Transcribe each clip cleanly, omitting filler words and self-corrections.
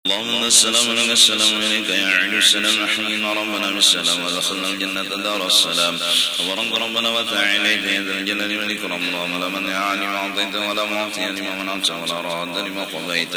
اللهم السلام عليك السلام عليك يا علي السلام حينا ربنا بالسلام ودخلنا الجنة دار السلام وبرد ربنا وتعاليت يا ذا الجلال والإكرام اللهم لا من يعاني ما أعطيت ولا معطي لما منعت ولا راد لما قضيت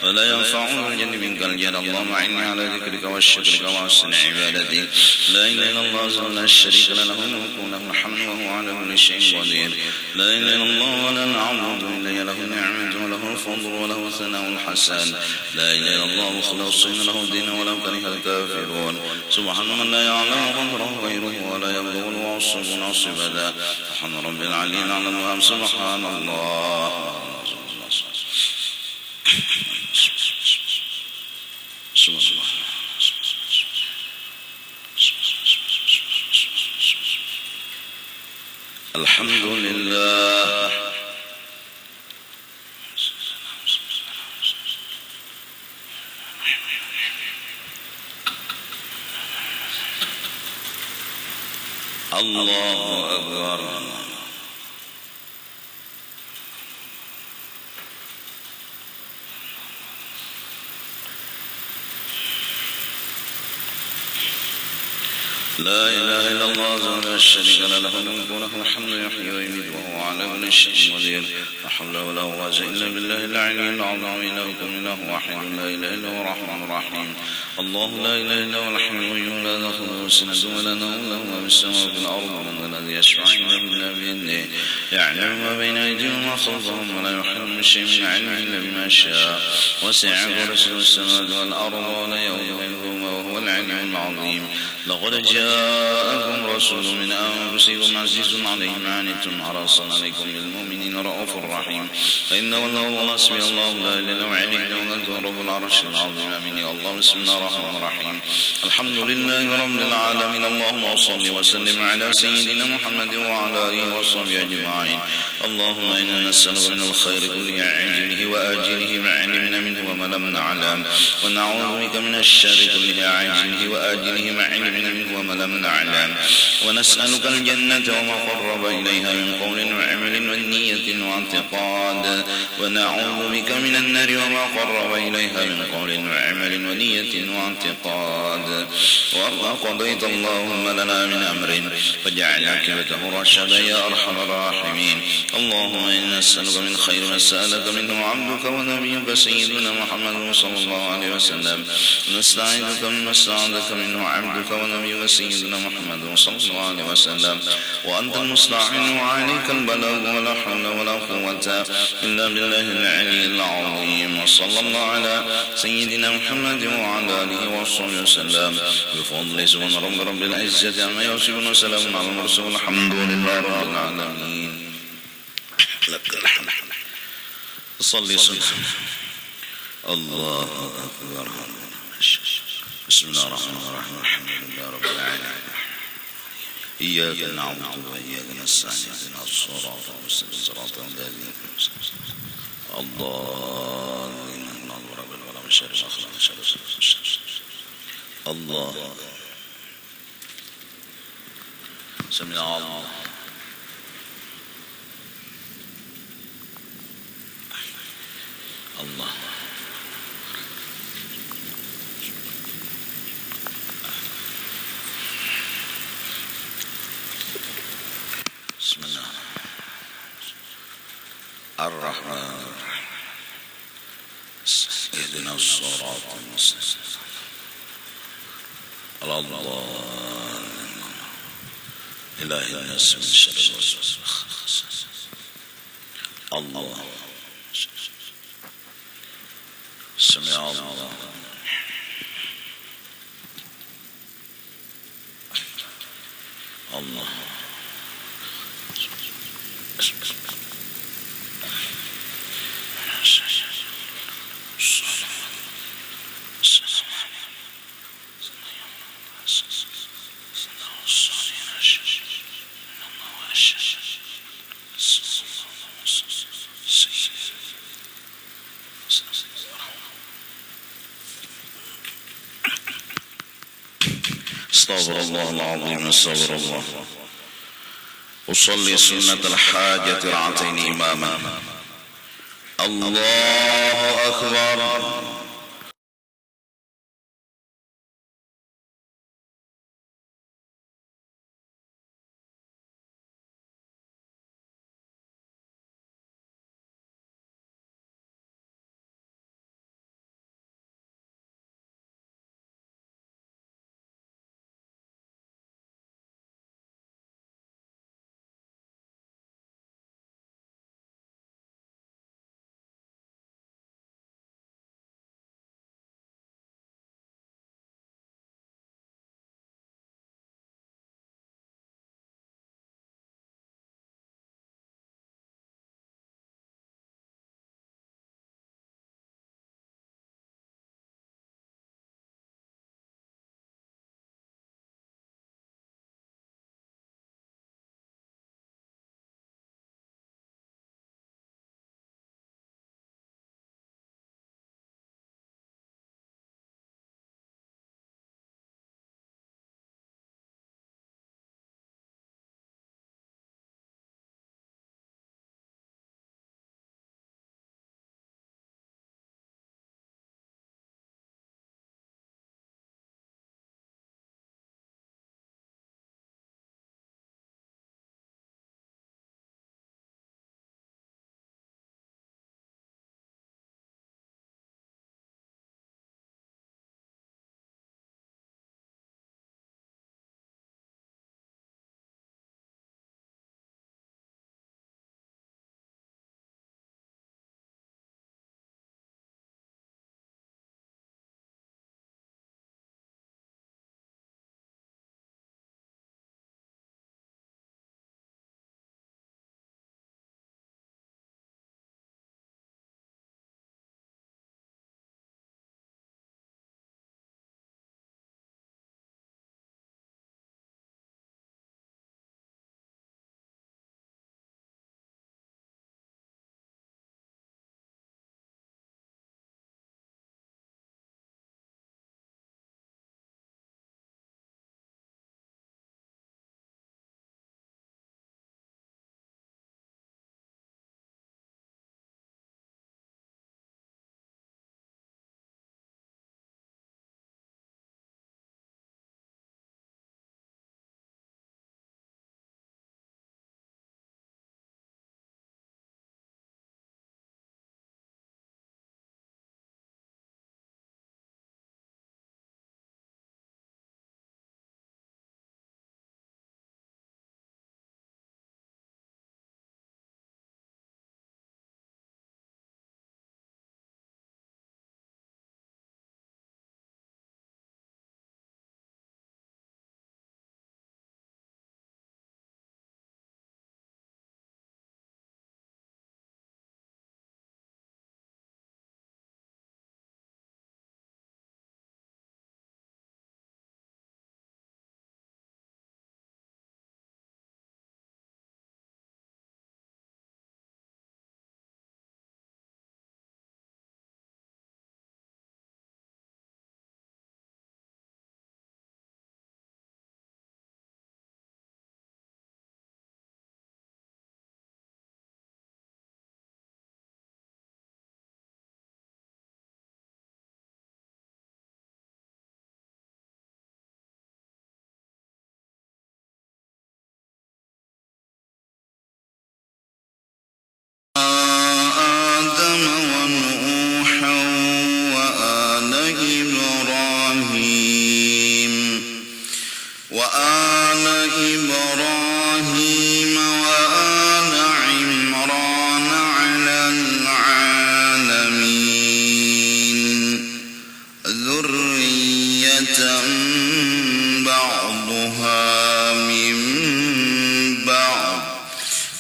ولا ينفع ذا الجد منك الجلال اللهم أعني على ذكرك وشكرك وحسن عبادتك لا إله إلا الله وحده لا شريك له الملك وله الحمد وهو على كل شيء قدير لا إله إلا الله ولا نعبد إلا له النعمة وله الفضل وله الثناء الحسن لا إله إلا الله مخلصين له الدين ولو كره الكافرون سبحان من لا يعلم قدره غيره ولا يبلغ الوصف نصبدا سبحان رب العلي الأعلى سبحان الله الحمد لله الله أكبر لا إله إلا الله لا شريك له الملك وله الحمد يحيي ويميت وهو على كل شيء قدير لا حول ولا قوة إلا بالله العلي العظيم إلهكم إله واحد لا إله إلا هو الرحمن الرحيم الله لا إله إلا هو الحي القيوم لا تأخذه سنة ولا نوم له ما في السماء وفي الأرض من الذي يشفع عنده إلا بإذنه يعلم ما بين أيديهم وما خلفهم ولا يحيطون بشيء من علمه إلا بما شاء وسع كرسيه السماوات والأرض ولا يؤوده وهو العلي العظيم لقد جاءكم رسول من أنفسكم عزيز عليه ما عنتم حريص عليكم بالمؤمنين رؤوف رحيم فإن والله حسبي الله لا إله إلا هو عليه توكلت رب العرش العظيم آمين يا الله بسم الله الرحمن الرحيم الحمد لله رب العالمين اللهم صل وسلم على سيدنا محمد وعلى آله وصحبه أجمعين اللهم إنا نسألك من الخير كله عاجله وآجله ما علمنا منه وما لم نعلم ونعوذ بك من الشر كله عاجله وآجله ما علمنا منه وما لم نعلم ونسألك الجنة وما قرب إليها من قول وعمل ونية واعتقاد ونعوذ بك من النار وما قرب إليها من قول وعمل ونية واعتقاد وما قضيت اللهم لنا من أمر فاجعل عاقبته رشدا يا أرحم الراحمين اللهم إنا نسألك من خير ما سألك منه عبدك ونبيك سيدنا محمد صلى الله عليه وسلم نستعيذك مما استعاذك منه عبدك ونبيك سيدنا محمد صلى الله عليه وسلم وأنت المستعين وعليك البلاغ ولا حول ولا قوة إلا بالله العلي العظيم وصلى الله على سيدنا محمد وعلى آله وصحبه وسلم بفضل سبحان رب العزة عما يصفون وسلام على المرسلين والحمد لله رب العالمين لك الحمد صلي الله أكبر بسم الله الرحمن الرحيم الحمد لله رب العالمين إياك نعبد وإياك نستعين اهدنا الصراط المستقيم صراط الذين الضالين غير المغضوب عليهم ولا الضالين الله سمع الله الله بسم الله الرحمن الرحيم اهدنا الصراط المستقيم الله إله الناس من شر الوسواس الله سمع الله الله استغفر الله العظيم استغفر الله أصلي سنة الحاجة ركعتين إماما. الله أكبر.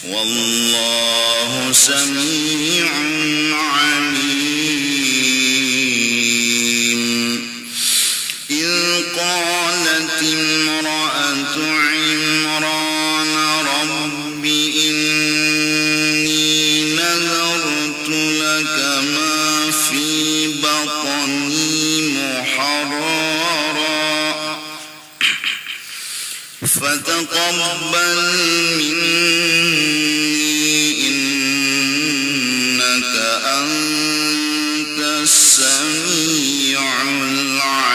والله سميع عليم إذ قالت امرأة عمران رب إني نذرت لك ما في بطني محررا فتقبل مني إنك أنت السميع العليم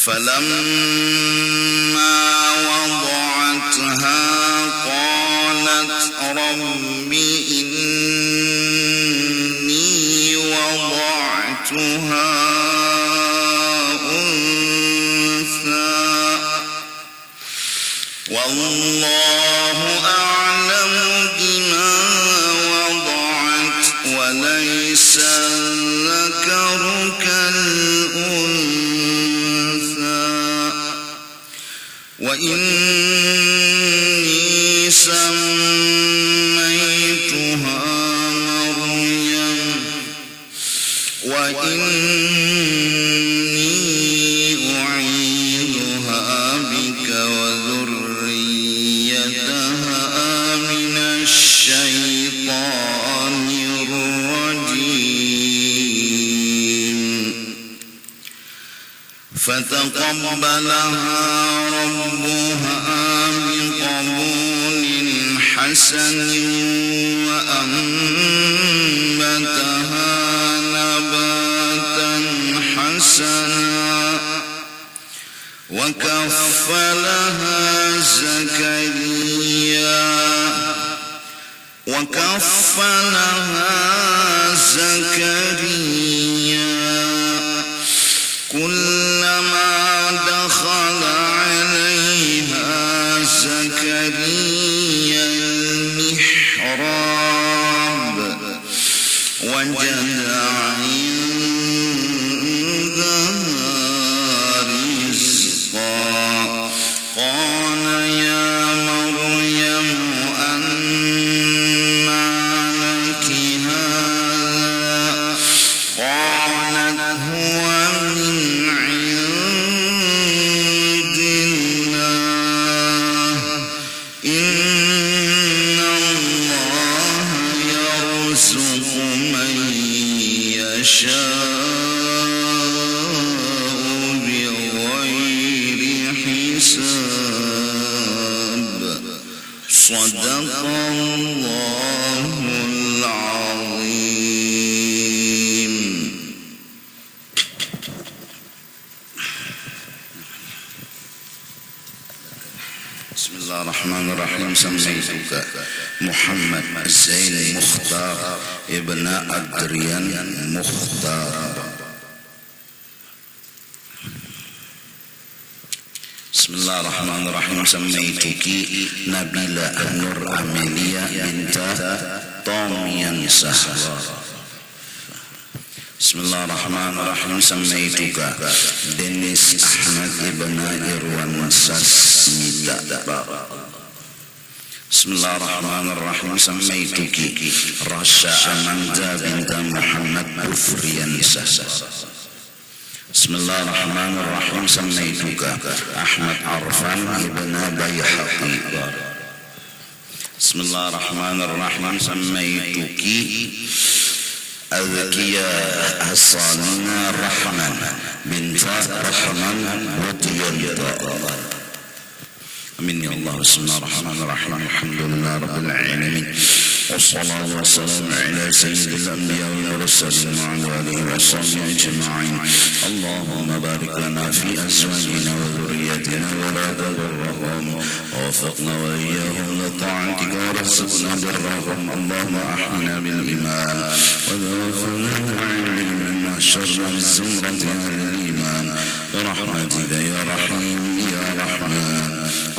فلما وضعتها قالت رب إني وضعتها والله أعلم بما وضعت وليس الذكر كالأنثى وإني سميتها مريم وإني أعيذها بك من الشيطان الرجيم فتقبلها ربها بقبول حسن وأنبتها نباتا حسنا وكفلها زكريا كلما دخل عليها زكريا المحراب وجد عندها رزقا قال يا مريم أنى لك هذا قالت هو من عند الله إن الله يرزق من يشاء بغير حساب صدق الله العظيم. بسم الله الرحمن الرحيم سميتك محمد زين مختار ابن أدريان مختار. بسم الله الرحمن الرحيم سميتك نبيلة نور أميليا بنت طاميا سهرا. بسم الله الرحمن الرحيم سميتك دنيس أحمد ابن إروان ساسميدا. بسم الله الرحمن الرحيم سميتك رشا أماندا بنت محمد بفريان سهرا. بسم الله الرحمن الرحيم سميتك أحمد عرفان ابن بيحقي. بسم الله الرحمن الرحيم سميتك أذكياء الصالين الرحمن بنت رحمن وديانتا. أمين يا الله. بسم الله الرحمن الرحيم الحمد لله رب العالمين والصلاة والسلام على سيد الأنبياء والمرسلين وعلى آله وصحبه أجمعين. اللهم بارك لنا في أزواجنا وذريتنا ولا تضرهم ووفقنا وإياهم لطاعتك ورزقنا برهم. اللهم أحينا بالإيمان وذوقنا بالعلم واحشرنا بالزمرة أهل الإيمان برحمتك يا رحيم يا رحمن.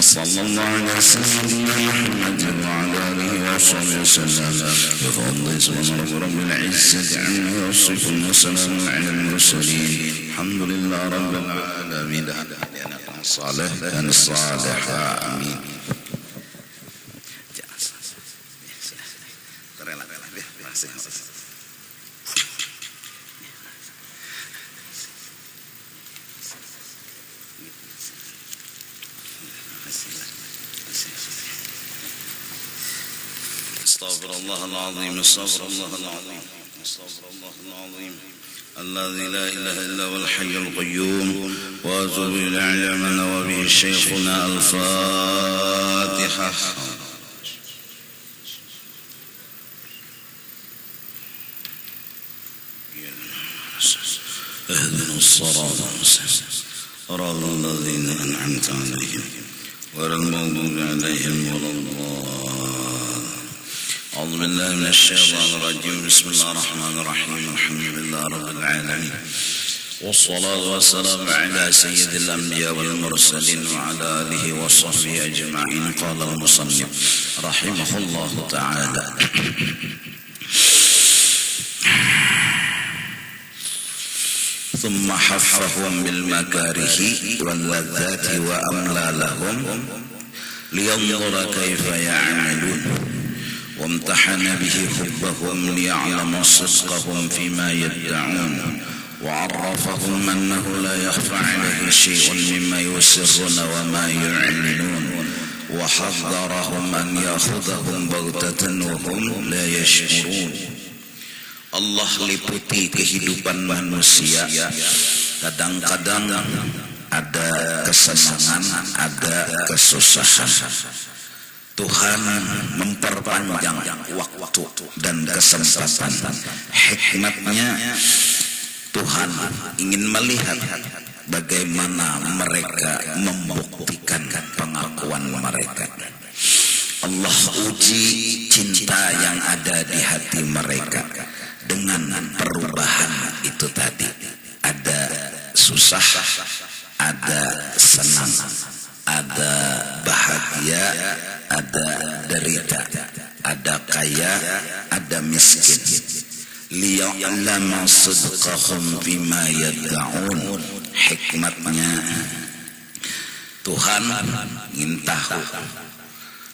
صلى الله على سيدنا محمد وعلى آله وصحبه وسلم بفضل سبحان رب العزة عما يصفون وسلام على المرسلين الحمد لله رب العالمين. saleh dan salehah. Amin. استغفر الله العظيم استغفر الله العظيم استغفر الله العظيم الذي لا إله إلا هو الحي القيوم وأتوب إليه من وبه شيخنا. الفاتحة. اهدنا الصراط المستقيم صراط الذين أنعمت عليهم غير المغضوب عليهم ولا الضالين. أعوذ بالله من الشيطان الرجيم. بسم الله الرحمن الرحيم. الحمد لله رب العالمين والصلاة والسلام على سيد الأنبياء والمرسلين وعلى آله وصحبه أجمعين. قال المصنف رحمه الله تعالى: ثم حفهم بالمكاره واللذات وأملى لهم لينظر كيف يعملون، وامتحن به حبهم ليعلم صدقهم فيما يدعون، وعرفهم أنه لا يخفى عليه شيء مما يسرون وما يعلنون، وحذرهم أن يأخذهم بغتة وهم لا يشعرون. Allah liputi kehidupan manusia. Kadang-kadang ada kesenangan, ada kesusahan. Tuhan memperpanjang waktu dan kesempatan. Hikmatnya Tuhan ingin melihat bagaimana mereka membuktikan pengakuan mereka. Allah uji cinta yang ada di hati mereka dengan perubahan itu tadi. Ada susah, ada senang, ada bahagia, ada derita, ada kaya, ada miskin. Liya'lama sidqahum bima yad'un. Hikmatnya Tuhan ingin tahu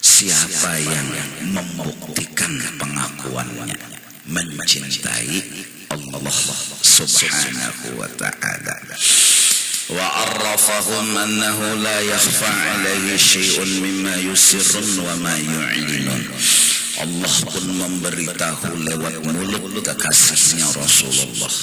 siapa yang membuktikan pengakuannya mencintai Allah subhanahu wa ta'ala. Wa arrafahum annahu la yakhfa alaihi syai'un mimma yusirrun wa ma yu'linun. Allah pun memberitahu lewat mulut kekasihnya Rasulullah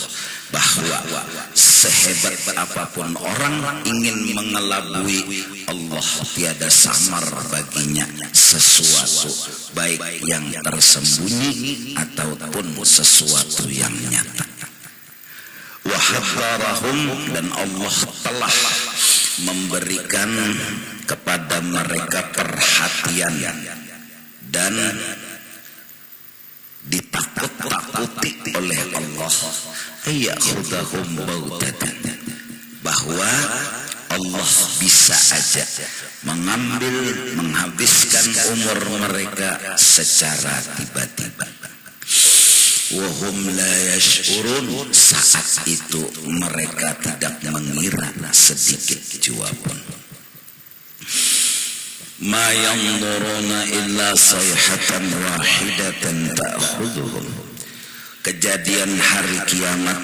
bahwa sehebat apapun orang ingin mengelabui Allah, tiada samar baginya sesuatu, baik yang tersembunyi ataupun sesuatu yang nyata. Wa haddarahum, dan Allah telah memberikan kepada mereka perhatian dan ditakut-takuti oleh Allah, ayakhudahum bautatan, bahwa Allah bisa aja menghabiskan umur mereka secara tiba-tiba. Wahum la yash'urun, saat itu mereka tidak mengira sedikit jua pun. Ma yanzuruna illa sayhatan wahidatan ta'khudhuhum. Kejadian hari kiamat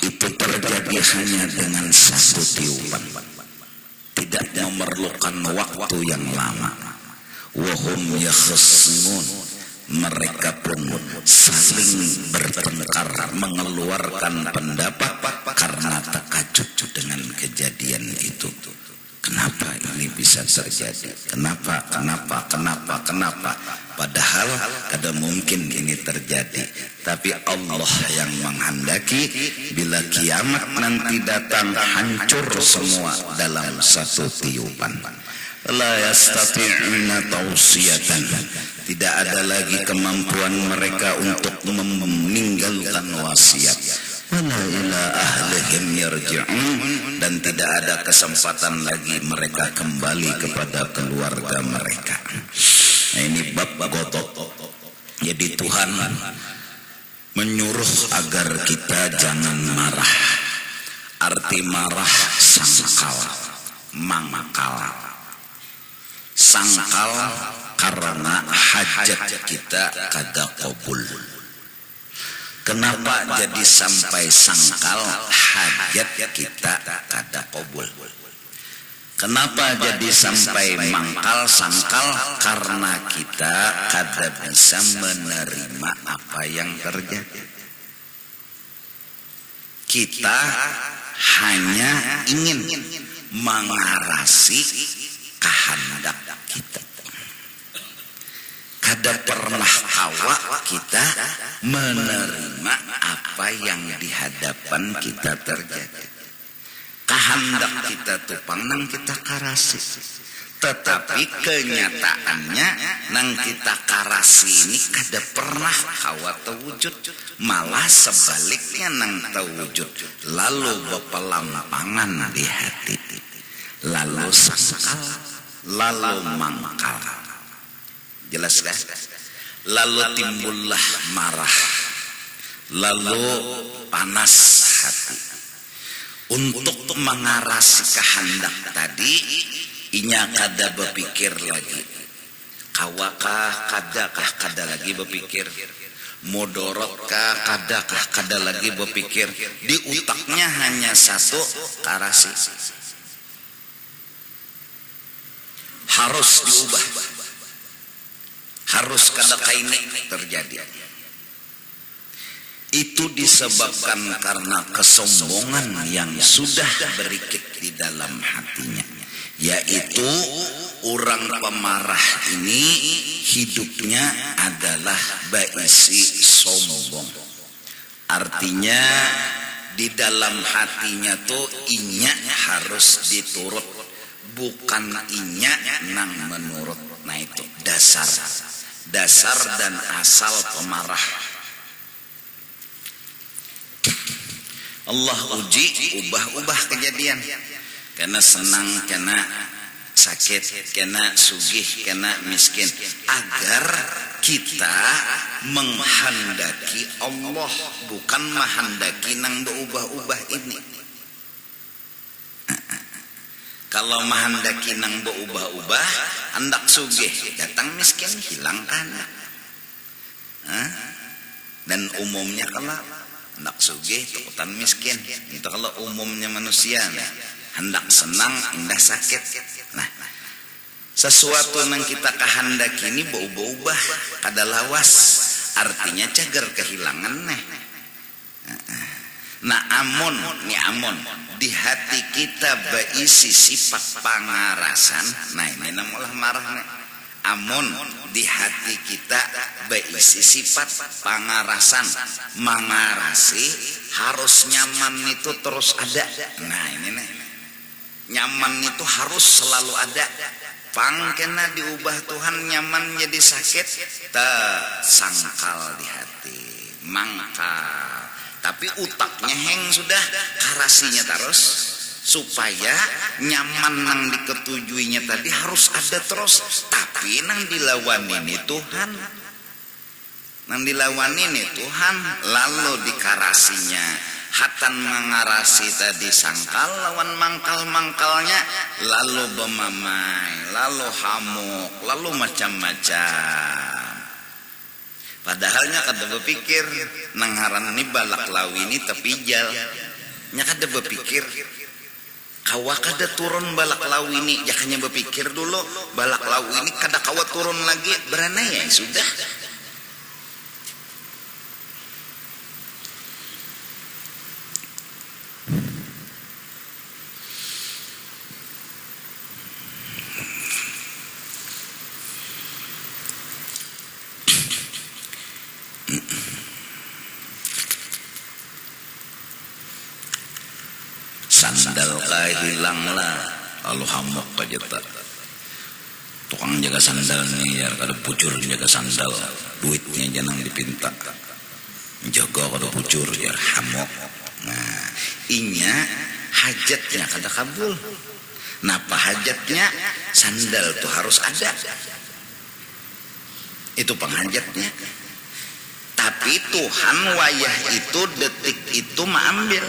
itu terjadi hanya dengan satu tiupan, tidak memerlukan waktu yang lama. Wahum yakhsimun, mereka pun saling bertengkar, mengeluarkan pendapat karena takjub dengan kejadian itu. Kenapa ini bisa terjadi? Kenapa? Padahal kada mungkin ini terjadi. Tapi Allah yang menghendaki bila kiamat nanti datang hancur semua dalam satu tiupan. La yastati'una tawsiyatan. Tidak ada lagi kemampuan mereka untuk meninggalkan wasiat. Wala ila ahlihim yarji'un, dan tidak ada kesempatan lagi mereka kembali kepada keluarga mereka. Nah, ini bab gotot. Jadi Tuhan menyuruh agar kita jangan marah. Arti marah sangkal. mangkal. Sangkal karena hajat kita kada qabul. Kenapa jadi sampai sangkal hajat kita kada qabul? Kenapa jadi sampai mangkal sangkal? Karena kita kada bisa menerima apa yang terjadi. Kita hanya ingin mengarasi kehendak kita. Kada pernah awak kita menerima apa yang di hadapan kita terjadi. Kehendak kita tupang nang kita karasi. Tetapi kenyataannya nang kita karasi ini kada pernah hawa terwujud. Malah sebaliknya nang terwujud. Lalu berpelampangan di hati. Lalu sangkal. Lalu mangkal. Jelas kan? Lalu timbullah marah. Lalu panas hati. Untuk mengarasi kehendak tadi, inya kada berpikir lagi. Kawakah kadakah kada lagi berpikir. Mudorotkah kadakah kada lagi berpikir. Di utaknya hanya satu, karasi. Harus diubah. Harus kada kaini terjadi. Itu disebabkan karena kesombongan yang sudah berikit di dalam hatinya. Yaitu orang pemarah ini hidupnya adalah baisi sombong. Artinya di dalam hatinya tuh inya harus diturut. Bukan inya nang menurut. Nah itu dasar dan asal pemarah. Allah uji ubah-ubah kejadian. Kena senang, kena sakit, kena sugih, kena miskin. Agar kita menghendaki Allah. Bukan menghendaki nang berubah-ubah ini. Kalau menghendaki nang berubah-ubah, hendak sugih, datang miskin, hilang anak. Dan umumnya kalau hendak sugih, tukutan miskin. Itu kalau umumnya manusia. Hendak senang, indah sakit. Nah, sesuatu yang kita kehendaki ini berubah-ubah, kada lawas. Artinya cager kehilangan. Nah, amun di hati kita berisi sifat pangarasan. Nah, ini namulah marah. Amun di hati kita berisi sifat pangarasan, mengarasi, harus nyaman itu terus ada. Nah ini nih, nyaman itu harus selalu ada. Pang kena diubah Tuhan nyaman jadi sakit, tersangkal di hati, mangkal. Tapi utaknya heng sudah, karasinya terus. Supaya nyaman nang diketujuinya tadi harus ada terus. Tapi nang dilawan ini Tuhan. Nang dilawan ini Tuhan. Lalu dikarasinya. Hatan mengarasi tadi sangkal. Lawan mangkal-mangkalnya. Lalu bemamai. Lalu hamuk. Lalu macam-macam. Padahalnya kada berpikir. Nang haran ini balak lawi ini tepijal. Nya kada berpikir. Kawa kada turun balak lau ini, jangan berpikir dulu balak lau ini kada kawa turun lagi, berana ya sudah. Sandal kaya hilang lah, lalu hamuk aja tak. Tukang jaga sandal nih ya, kada pucur jaga sandal, duitnya jangan dipinta. Jaga kada pucur ya hamuk. Nah, inya hajatnya kada kabul. Napa hajatnya? Sandal tuh harus ada. Itu penghajatnya. Tapi Tuhan wayah itu detik itu mengambil.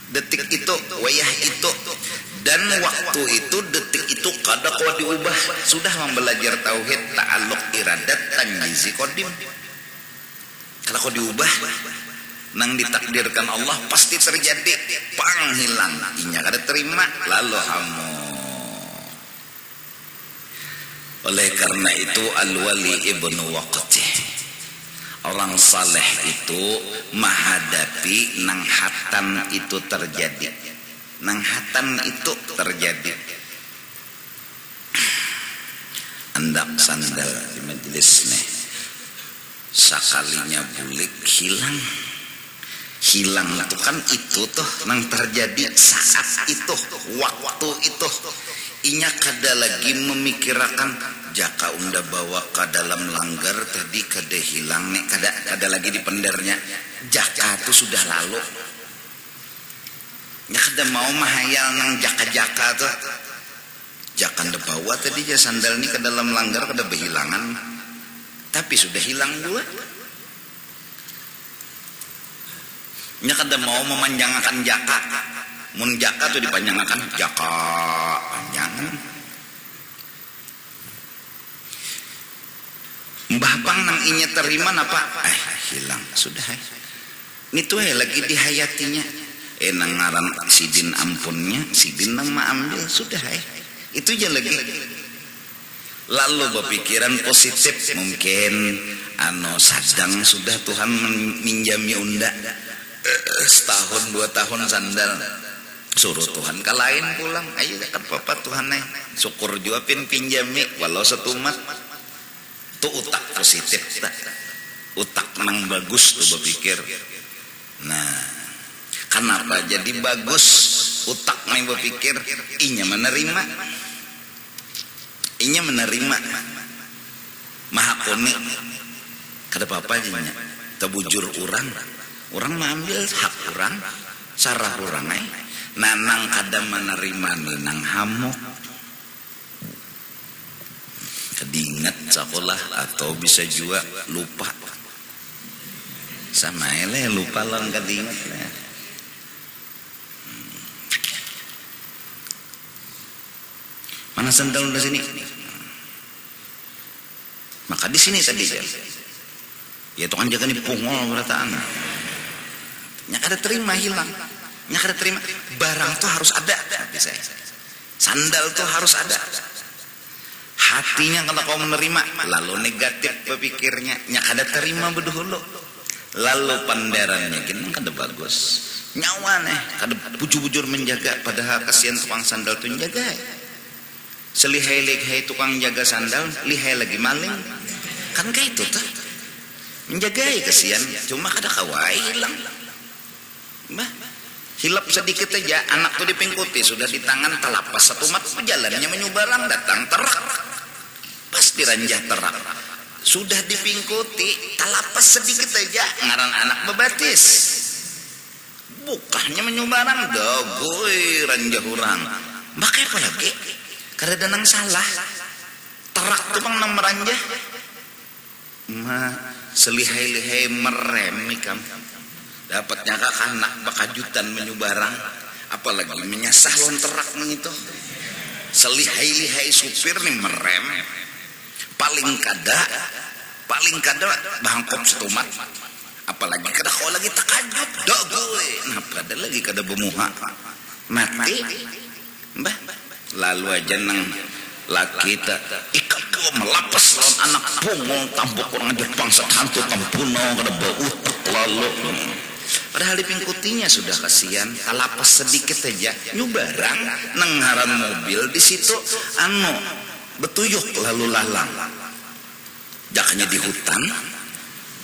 Detik itu, wayah itu Dan waktu itu, detik itu kada kau diubah. Sudah membelajar tauhid ta'alluq iradat tanjizi qadim. Kalau kau diubah nang ditakdirkan Allah pasti terjadi, pang hilang inya kada terima lalu hamu. Oleh karena itu Al-Wali Ibnu Waqti, orang saleh itu menghadapi nang hatan itu terjadi. Nang hatan itu terjadi. Andak sandal di majelis nih. Sakalinya bulik hilang. Hilang itu kan itu tuh nang terjadi saat itu, waktu itu. Inya kada lagi memikirkan jaka unda bawa ke dalam langgar tadi kada hilang nih, kada lagi di pendernya. Jaka itu sudah lalu. Nya kada mau mahayal nang jaka-jaka tuh. Jaka unda bawa tadi ya sandal nih ke dalam langgar kada berhilangan. Tapi sudah hilang dua. Nya kada mau memanjangkan jaka. Mun jaka tuh dipanjangkan jaka panjang. Mbah Pang nang inya terima napa? Hilang sudah. Itu lagi dihayatinya. Nang ngaran sidin ampunnya, sidin nang maambil sudah. Itu aja lagi. Lalu berpikiran positif, mungkin sadang sudah Tuhan minjami unda setahun 2 tahun sandal, suruh Tuhan ke lain pulang. Ayo kan papa Tuhan syukur juga pinjami walau setumat. Tuh utak positif tak? Utak menang bagus tuh berpikir. Nah, kenapa jadi bagus utak main berpikir? Inya menerima. Inya menerima. Maha koni. Kada apa-apa aja nya. Tebujur orang. Orang mengambil hak orang, sarah orang nanang kada menerima nih nang hamuk. Kedingat sekolah atau bisa juga lupa. Sama lupa lang kedingat. Mana sandal udah sini? Maka di sini tadi ya. Ya itu kan jaga nih pungol berataan. Nya kada terima hilang. Nya kada terima. Barang tuh harus ada. Bisa. Sandal tuh harus ada. Hatinya kalau kau menerima, lalu negatif berpikirnya, nya kada terima bedahulu. Lalu pandarannya gini kada bagus. Nyawa kada bujur-bujur menjaga, padahal kasihan tukang sandal tuh menjaga. Selihai-lihai tukang jaga sandal, lihai lagi maling. Kan kayak itu tuh. Menjagai kasihan, cuma kada kawai hilang. Hilap sedikit aja, anak tuh dipingkuti, sudah di tangan talapas satu mat jalannya menyubalang datang terak. Pasti ranjah terak. Sudah dipingkuti, talapas sedikit aja, ngaran anak bebatis. Bukahnya menyubalang, dogoi ranjah orang. Makanya apa lagi? Kada danang salah. Terak tuh bang nang meranjah. Selihai-lihai merem ikam. Dapatnya anak bakajutan menyubarang, apalagi menyasah lonterak itu. Selihai-lihai supir nih merem. Paling kada bangkop setumat. Apalagi kada kau lagi takajut, dok gue. Nah, kada lagi kada bemuha. Mati. Mbah, lalu aja nang laki tak ikat gua melapas lawan anak pungol tambuk orang Jepang setantu tampuno kada bau lalu. Padahal dipingkutinya sudah kasihan, kalapas sedikit aja nyubarang nengharan mobil di situ betuyuk lalu lalang. Jaknya di hutan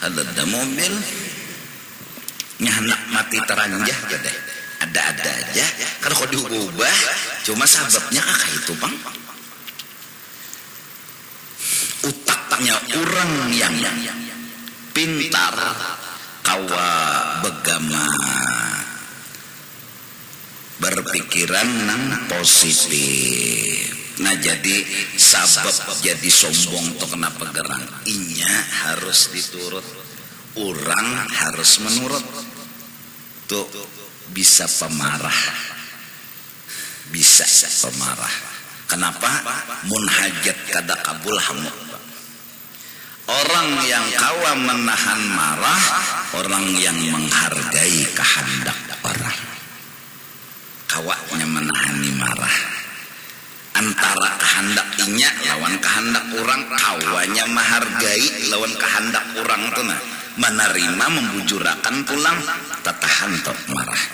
ada mobil nyanak mati teranjah aja deh. Ada aja. Kalau kau diubah cuma sababnya kakak itu bang. Utaknya orang yang pintar kawa begama berpikiran nang positif. Nah jadi sabab jadi sombong tuh kenapa gerang inya harus diturut, orang harus menurut tuh bisa pemarah. bisa pemarah. Kenapa? Mun hajat kada kabul hamu. Orang yang kawa menahan marah, orang yang menghargai kehendak orang. Kawanya menahani marah. Antara kehendak inya lawan kehendak orang, kawanya menghargai lawan kehendak orang tuh nah. Menerima membujurakan pulang, tatahan tok marah.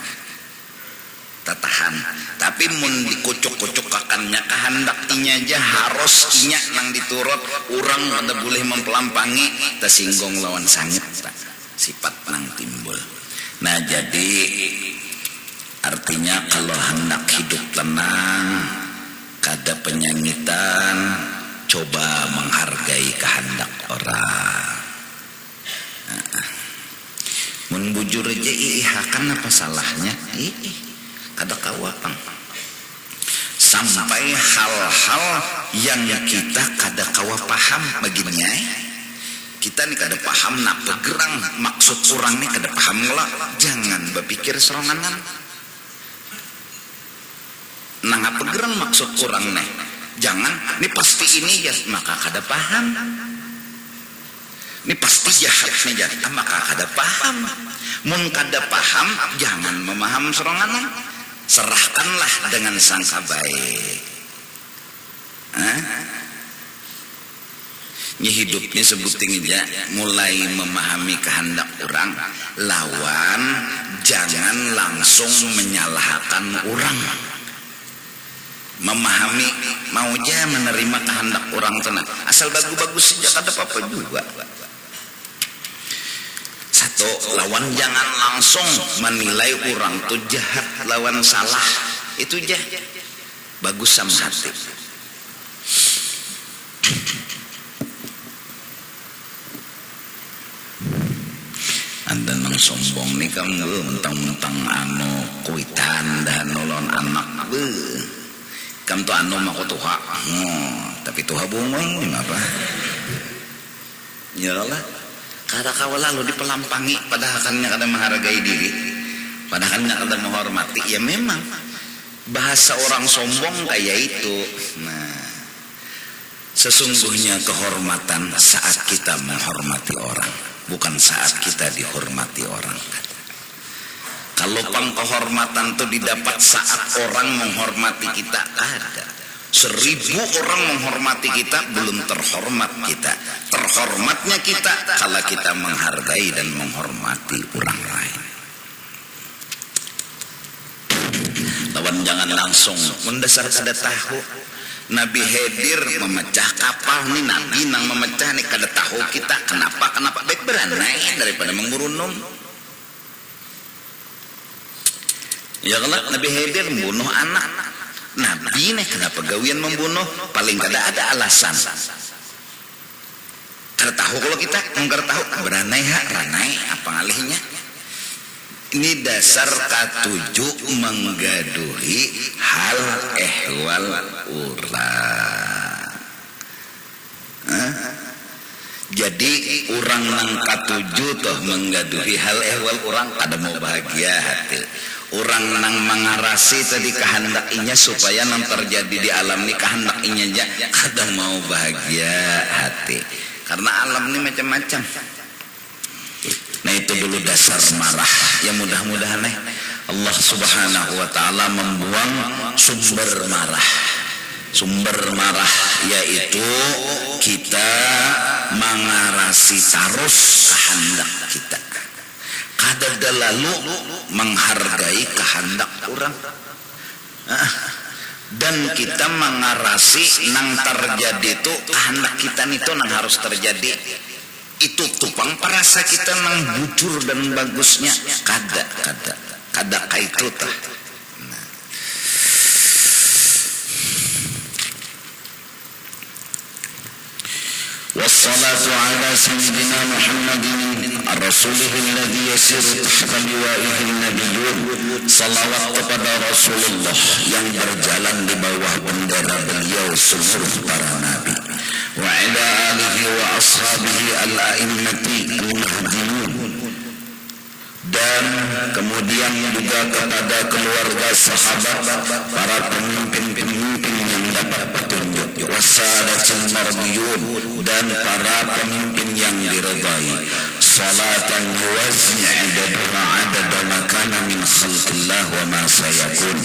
Tatahan. Tapi mun dikucuk-kucukakannya kehendak inya aja harus inya nang diturut, orang kada boleh mempelampangi, tersinggung lawan sangit sifat nang timbul. Nah jadi artinya kalau hendak hidup tenang, kada penyanyitan, coba menghargai kehendak orang. Mun bujur aja kan apa salahnya? Kada kawapang. Sampai hal-hal yang kita kada kawa paham begini ya. Kita nih kada paham napa gerang maksud orang nih kada paham lah. Jangan berpikir seronganan. Nang apa gerang maksud orang nih? Jangan, ini pasti ini ya maka kada paham. Ini pasti jahat nih jadi maka kada paham. Mun kada paham jangan memaham seronganan. Serahkanlah dengan sangka baik. Ini hidupnya sebuting aja mulai memahami kehendak orang, lawan jangan langsung menyalahkan orang. Memahami mau aja menerima kehendak orang tenang. Asal bagus-bagus saja kada apa-apa juga. Satu, lawan jangan langsung menilai orang tuh jahat lawan salah. Itu aja bagus sama hati. Ada nang sombong nih kamu mentang-mentang anu kuitan dan nolong anak kamu tuh anu mako tuha tapi tuha bungong apa ya Allah. Kada kawa lalu dipelampangi padahal kannya kada menghargai diri, padahal kannya kada menghormati. Ya memang bahasa orang sombong kayak itu. Nah, sesungguhnya kehormatan saat kita menghormati orang, bukan saat kita dihormati orang. Kalau kehormatan itu didapat saat orang menghormati kita, ada. 1000 orang menghormati kita, belum terhormat kita. Terhormatnya kita kalau kita menghargai dan menghormati orang lain. Lawan jangan langsung mendasar kada tahu. Nabi Khidir memecah kapal nih, Nabi nang memecah nih kada tahu kita kenapa baik beranai daripada mengurunum. Ya kalau Nabi Khidir membunuh anak. Nabi nih kenapa gawian membunuh? Paling kada ada alasan. Kada tahu kalau kita kada tahu beranai ranai apa ngalihnya. Ini dasar ketujuh menggaduhi hal ehwal urang. Jadi orang nang ketujuh toh menggaduhi hal ehwal orang kada mau bahagia hati. Orang nang mengarasi tadi kehendak inya supaya nang terjadi di alam ini kehendak inya aja kada mau bahagia hati. Karena alam ini macam-macam. Nah itu dulu dasar marah. Ya mudah-mudahan Allah Subhanahu wa taala membuang sumber marah. Sumber marah yaitu kita mengarasi terus kehendak kita. Kada lalu menghargai kehendak orang. Dan kita mengarasi nang terjadi itu kehendak kita itu nang harus terjadi. Itu tupang perasa kita nang bujur dan bagusnya kada kaitu tah. والصلاة على سيدنا محمد رسوله الذي يسير تحت لوائه النبيون. Salawat kepada Rasulullah yang berjalan di bawah bendera beliau seluruh para nabi. Wa ala alihi wa ashabihi al-a'immati al-mahdiyun. dan kemudian juga kepada keluarga sahabat, para pemimpin-pemimpin yang dapat petunjuk, wasadatul mardiyun, dan para pemimpin yang diridai. Salatan yuwazni adada ma kana min khalqillah wa ma sayakun.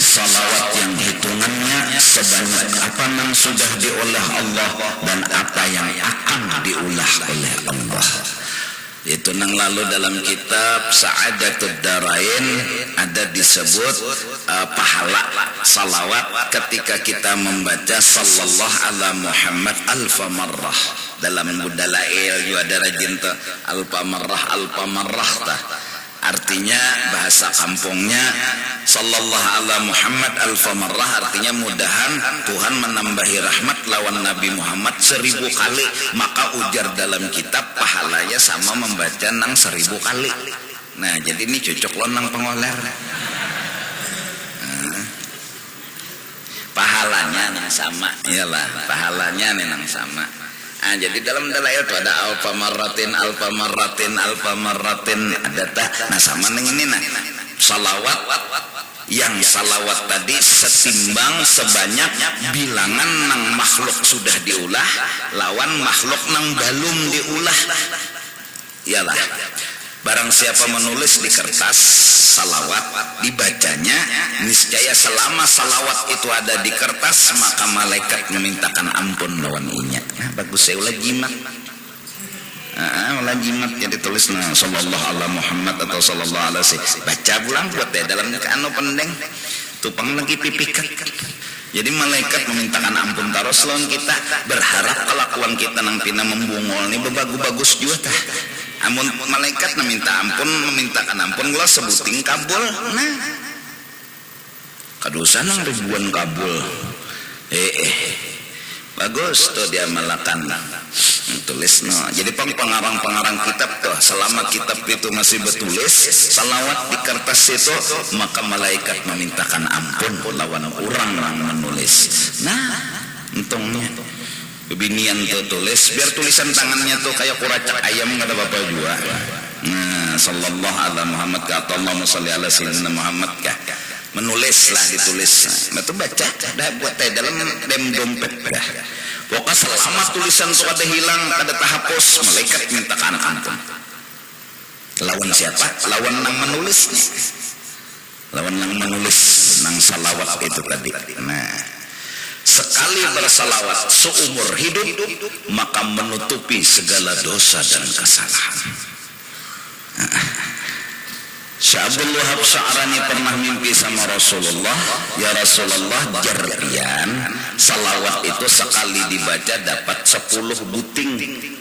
Salawat yang hitungannya sebanyak apa yang sudah diolah Allah dan apa yang akan diulah oleh Allah. Itu nang lalu dalam kitab Sa'adatud Darain ada disebut pahala salawat ketika kita membaca sallallahu ala Muhammad alfa marrah. Dalam Budalail juga ada rajin alfa marrah tah. Artinya bahasa kampungnya sallallahu ala Muhammad alfa marrah, artinya mudahan Tuhan menambahi rahmat lawan Nabi Muhammad 1000 kali. Maka ujar dalam kitab pahalanya sama membaca nang 1000 kali. Nah jadi ini cocok lo nang pengoler. Pahalanya nang sama, iyalah pahalanya nih nang sama. Nah, jadi dalam dalail itu ada alfa marratin ada tak. Nah sama neng ini nah salawat yang salawat tadi setimbang sebanyak bilangan nang makhluk sudah diulah lawan makhluk nang belum diulah. Iyalah barang siapa menulis di kertas salawat dibacanya, niscaya selama salawat itu ada di kertas maka malaikat memintakan ampun lawan inya. Nah, bagus saya ulah jimat. Ulah jimat jadi tulis nah sallallahu ala Muhammad atau sallallahu ala si. Baca pulang buat deh dalamnya ke anu pendeng. Tupang lagi pipikat. Jadi malaikat memintakan ampun taros lawan kita, berharap kelakuan kita nang pina membungol nih bagus juga tah. Amun malaikat meminta ampun, memintakan ampun gula sebuting kabul. Nah kadosa nang ribuan kabul. Bagus tuh dia malakan tulis no. Jadi pengarang kitab tuh selama kitab itu masih bertulis salawat di kertas itu maka malaikat memintakan ampun lawan orang yang menulis. Nah untungnya binian tuh tulis biar tulisan tangannya tuh kayak kuracak ayam kata bapak juga. Nah sallallahu ala Muhammad kata Allahumma sholli ala sayyidina Muhammad kah menulislah ditulis. Nah itu baca dah buat dalam dompet dah. Pokoknya selama tulisan itu ada hilang, ada terhapus, malaikat mintakan ampun. Lawan siapa? Lawan nang menulis. Lawan nang menulis nang salawat itu tadi. Nah sekali bersalawat seumur hidup maka menutupi segala dosa dan kesalahan. Syekh Abdul Wahab Sya'rani pernah mimpi sama Rasulullah, ya Rasulullah jarpian salawat itu sekali dibaca dapat 10 buting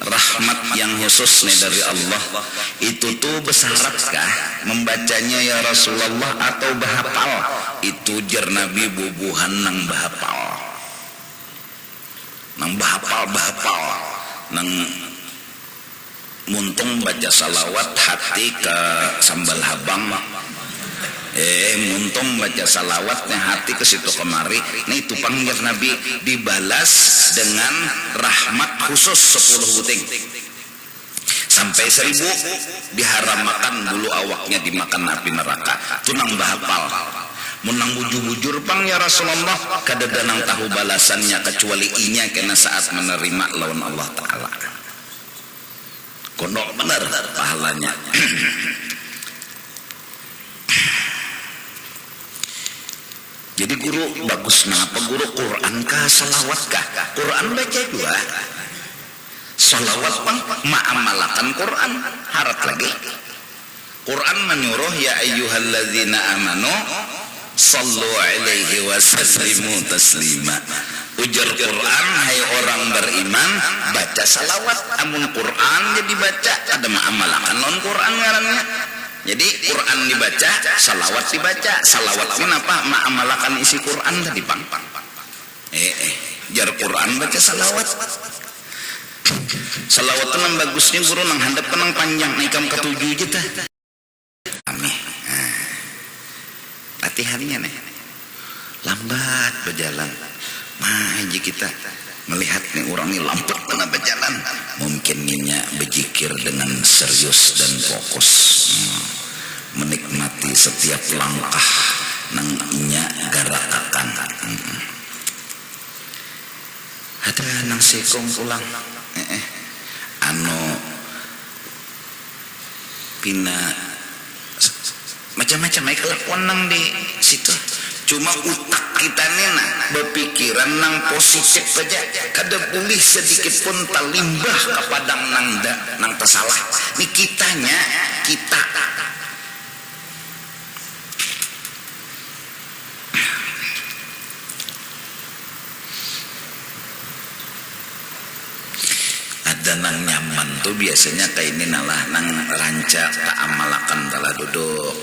rahmat yang khusus nih dari Allah. Itu tuh bersaratkah membacanya ya Rasulullah atau bahapal? Itu jar Nabi bubuhan nang bahapal. Nang bahapal nang muntung baca salawat hati ke sambal habang muntung baca salawatnya hati ke situ kemari. Nah itu panggil Nabi dibalas dengan rahmat khusus 10 buting sampai 1000 diharamkan bulu awaknya dimakan api neraka. Itu nang bahapal menang bujur-bujur pang ya Rasulullah kada danang tahu balasannya kecuali inya kena saat menerima lawan Allah Ta'ala. Kondok benar pahalanya. Jadi guru bagus apa guru Quran kah salawat kah? Quran baca juga. Salawat pang ma'amalakan Quran harat lagi. Quran menyuruh ya ayyuhalladzina amanu sallu alaihi wa sallimu taslima. Ujar Quran, hai orang beriman, baca salawat. Amun Quran jadi baca, ada ma'amalakan non Quran ngarannya. Jadi Quran dibaca, salawat dibaca. Salawat ini apa? Ma'amalakan isi Quran tadi pang. Jar Quran baca salawat. Salawat itu nang bagusnya guru nang handap nang panjang naikam ke-7 aja tah. Amin. Latihannya nih. Lambat berjalan. Haji kita melihat nih orang ini lambat kena berjalan, mungkin ninya berzikir dengan serius dan fokus. menikmati setiap langkah nang inya garakakan. Ada nang sekong pulang anu pina macam-macam kelakuan nang di situ. Cuma utak kita nena berpikiran nang positif aja, kada boleh sedikit pun talimbah kepada nang tersalah. Ni kitanya kita ada nang nyaman tuh biasanya kayak ini nalah nang ranca tak amalakan telah duduk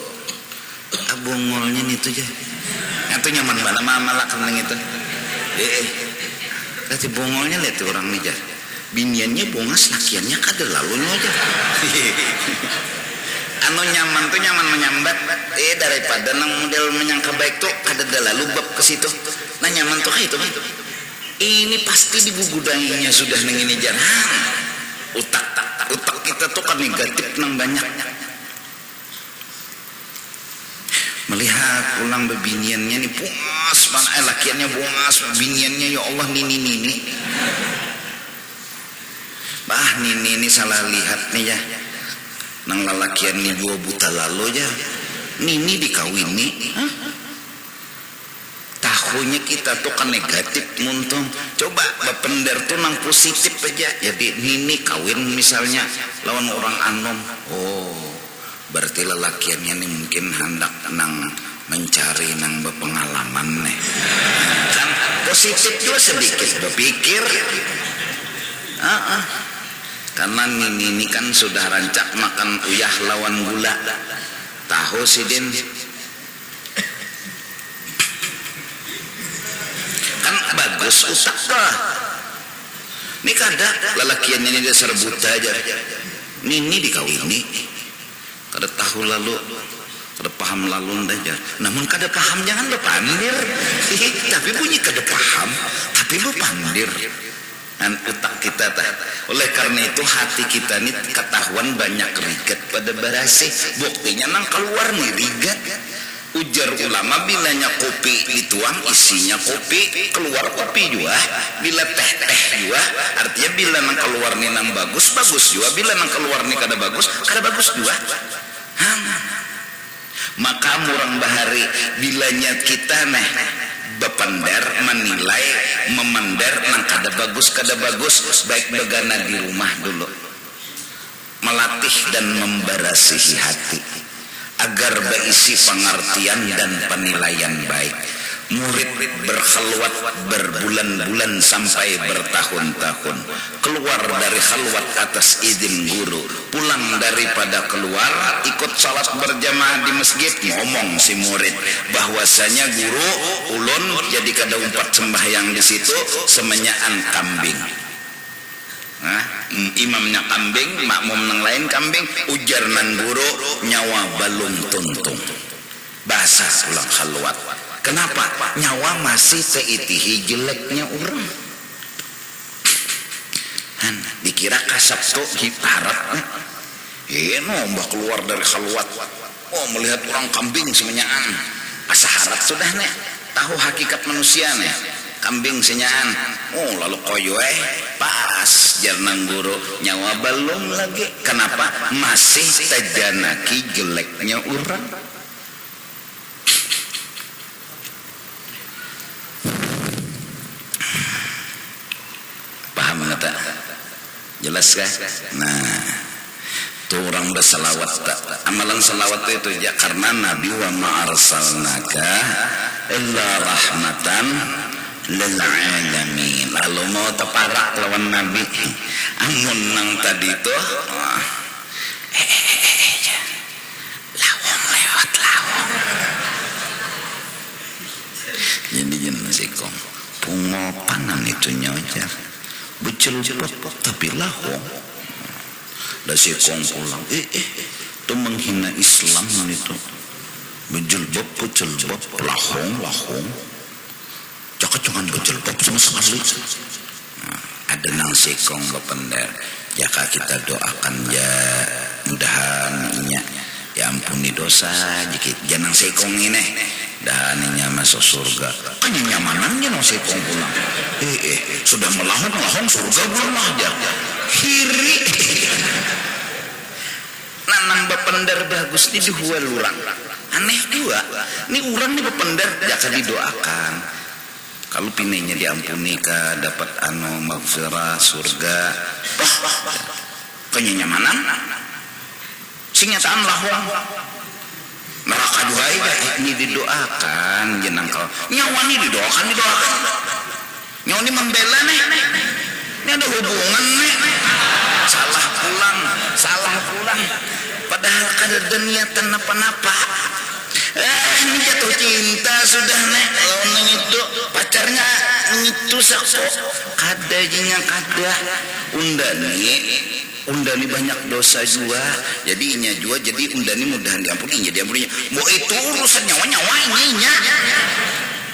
abungolnya nih tuh ya itu nyaman banget amalakan nang itu kasih bongolnya lihat tuh orang nih biniannya bongas lakiannya kada lalunya aja anu nyaman tuh nyaman menyambat daripada nang model menyangka baik tuh kada lalu bab ke situ. Nah nyaman tuh kayak itu kan ini pasti dibugudainya sudah neng ini jangan utak kita tuh kan negatif nang banyak melihat pulang bebiniannya nih bungas mana lakiannya bungas biniannya ya Allah nini bah nini salah lihat nih ya nang lalakian nih 2 buta lalu ya nini dikawini tahunya kita tuh kan negatif muntung coba bapender tuh nang positif aja jadi nini kawin misalnya lawan orang anom berarti lelakiannya nih mungkin hendak nang mencari nang berpengalaman nih kan positif juga sedikit berpikir karena nini kan sudah rancak makan uyah lawan gula tahu sidin kan bagus utak lah ini kada lelakiannya ini dia serbuta aja nini dikawini kada tahu lalu kada paham lalu aja namun kada paham jangan berpandir tapi bunyi kada paham tapi berpandir dan utak kita oleh karena itu hati kita ini ketahuan banyak rigat pada barasi buktinya nang keluar nih rigat ujar ulama bilanya kopi dituang isinya kopi keluar kopi juga bila teh juga artinya bila nang keluar nih nang bagus juga bila nang keluar nih kada bagus juga maka murang bahari bilanya kita nih bepandar menilai memandar nang kada bagus baik begana di rumah dulu melatih dan membarasihi hati agar berisi pengertian dan penilaian baik. Murid berkhalwat berbulan-bulan sampai bertahun-tahun, keluar dari khalwat atas izin guru, pulang daripada keluar ikut salat berjamaah di masjid, ngomong si murid bahwasanya guru ulun jadi kada umpat sembahyang di situ semenyaan kambing. Imamnya kambing, makmum nang lain kambing, ujar nan guru nyawa balung tuntung. Bahasa ulang khalwat. Kenapa? Nyawa masih seitihi jeleknya orang. Dikira kasap tuh hiparat. Mbak keluar dari khalwat. Melihat orang kambing semenyaan. Asa harap sudah nih. Tahu hakikat manusia nih. Kambing senyaan. Lalu koyo pas jarnang guru nyawa belum lagi. Kenapa? Masih tajanaki jeleknya orang. Paham nggak tak? Jelas kan? Nah, tuh orang berselawat tak? Amalan selawat itu ya karena Nabi wa ma'arsalnaka illa rahmatan lil alamin. Lalu mau teparak lawan Nabi. Amun nang tadi tuh lawang lewat lawang. Jadi jangan sikong. Pungopanan itu nyojar. Becel-cepet tapi lahong. Dah sikong pulang. Itu menghina Islam itu. Bejelbab, lahong. Jangan bejelbab sama sekali. Ada nang sikong bapender. Jaka kita doakan ya mudahan ya ampuni dosa dikit jangan sekong ini daninya masuk surga kan nyamanannya no sekong pulang sudah melahong surga belum aja kiri nanang bependar bagus di dua lurang aneh dua ini urang nih bependar jaka didoakan kalau pinenya diampuni ka dapat maghfirah surga kenyamanan sinyataan lahong neraka dua ini didoakan jenang kau nyawa ini didoakan nyawa ini membela nih ini ada hubungan nih salah pulang padahal kada ada niatan apa-apa ini jatuh cinta sudah nek lawan itu pacarnya itu sakso kada undani banyak dosa juga jadi inya juga jadi undani mudahan diampuni mau itu urusan nyawa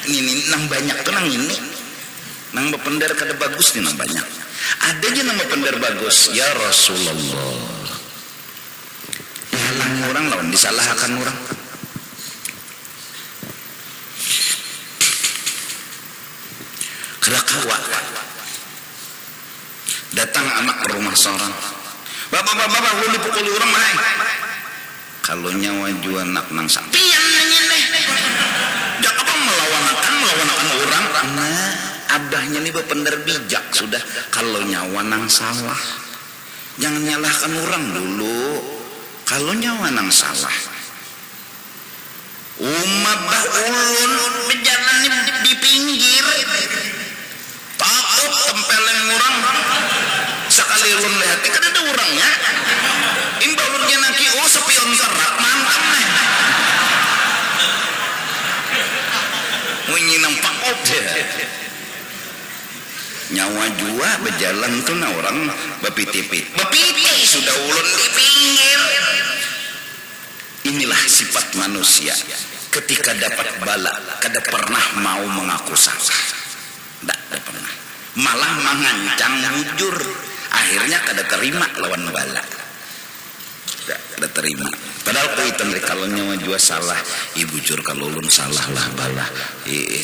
ini nang banyak tuh nang ini nang bependar kada bagus nih nang banyak ada aja nang bependar bagus ya Rasulullah dihalang orang lawan disalahkan orang kada kawa datang anak ke rumah seorang bapak lu dipukul orang main kalau nyawa jua anak nang sampian nih jangan apa melawan orang nah abahnya nih bependar bijak sudah kalau nyawa nang salah jangan nyalahkan orang dulu kalau nyawa nang salah umat bah ulun berjalan di pinggir takut tempeleng orang sekali ulun lihat kan ada orangnya imbalurnya naki sepion terak mantap nih wingi nampak oke nyawa jua berjalan tuh na orang bepiti sudah ulun di pinggir inilah sifat manusia ketika dapat bala kada pernah mau mengaku salah tidak pernah malah mengancang jujur akhirnya kada terima lawan bala kada terima padahal kuitan kalau nyawa jua salah bujur kalau ulun salah lah bala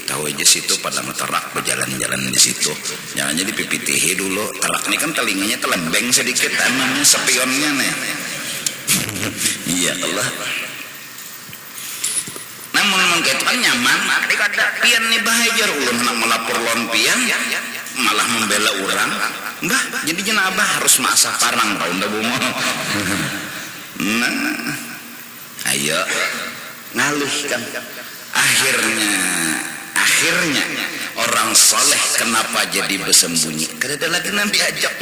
tahu aja situ pada terak berjalan-jalan di situ jangan jadi pipitihi dulu terak ini kan telinganya telembeng sedikit namanya sepionnya nih iya Allah namun mengkait kan nyaman kada pian nih bahajar ulun nak melapor lawan pian malah membela orang mbah jadi jenabah harus masak parang kau ndak bungo nah ayo ngalihkan akhirnya orang soleh kenapa jadi bersembunyi kada ada lagi nanti ajak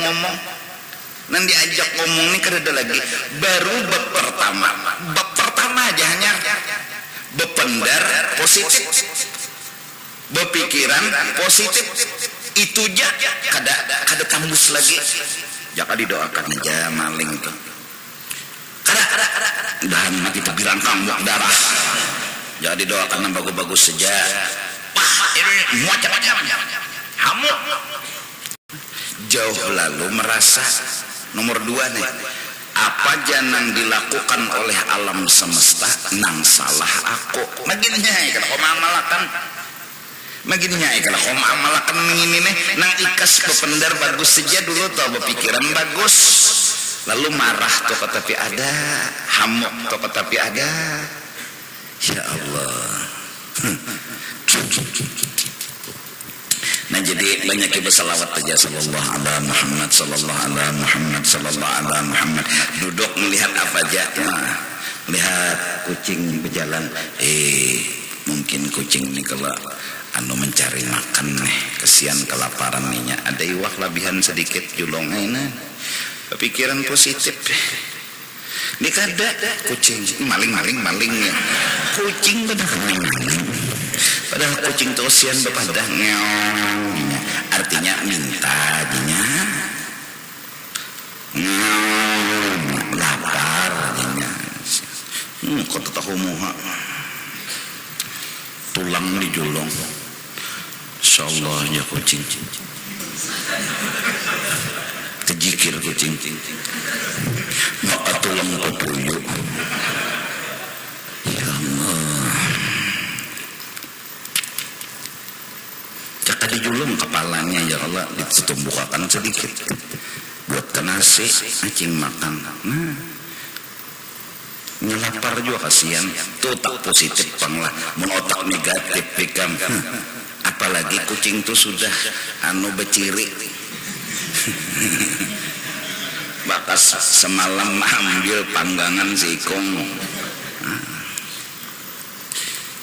ngomong nih kada ada lagi baru bab pertama aja hanya bependar positif berpikiran positif itu aja kada tembus lagi jangan didoakan aja maling tuh kada dan mati tebiran kambuak darah jangan didoakan yang bagus-bagus saja ini macam-macam hamuk jauh lalu merasa nomor 2 nih apa jangan dilakukan oleh alam semesta nang salah aku maginnya kalau kau mamalakan kalau kau mamalakan ini nih nang ikas bependar bagus saja dulu tau berpikiran bagus lalu marah tuh tapi ada hamuk tuh tapi ada ya Allah nah jadi banyak bersalawat aja sallallahu alaihi Muhammad duduk melihat apa aja melihat kucing berjalan mungkin kucing ini kalau mencari makan nih kesian kelaparan nih ada iwak labihan sedikit julongnya pikiran positif ini kada kucing maling ya kucing padahal kucing itu usian bepadah artinya minta dinya lapar dinya kau tahu muha tulang dijulung insyaallah ya kucing kejikir kucing maka tulang pepuyu julung kepalanya ya Allah ditutup bukakan sedikit buat ke nasi acing makan. Nah nyelapar juga kasihan tuh tak positif pang lah mun otak negatif pikam. Apalagi kucing tuh sudah beciri bakas semalam ambil panggangan si ikong.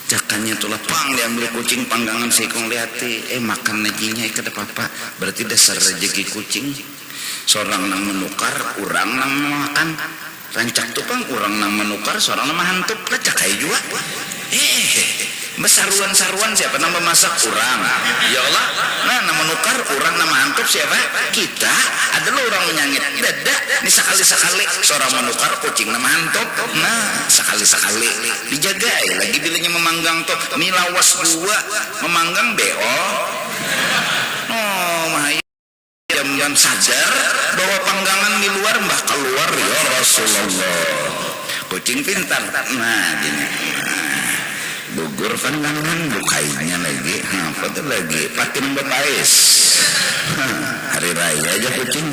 Jakannya tuh lapang diambil kucing panggangan si ikong lihati makan najinya ikat apa berarti dasar rezeki kucing seorang nang menukar urang nang makan rancak tuh pang urang nang menukar seorang nang hantup lah cakai juga besaruan-saruan siapa nama masak urang ya Allah. Nah nama menukar urang nama hantup siapa kita adalah orang menyangit dada ini sekali-sekali seorang menukar kucing nama hantup. Nah sekali-sekali dijaga lagi bilanya memanggang tuh ini lawas dua memanggang beo mahaya jam-jam sadar bahwa panggangan di luar mbah keluar ya Rasulullah kucing pintar. Nah gini gugur panggangan bukainya lagi apa tuh lagi patin bepais hari raya aja kucing.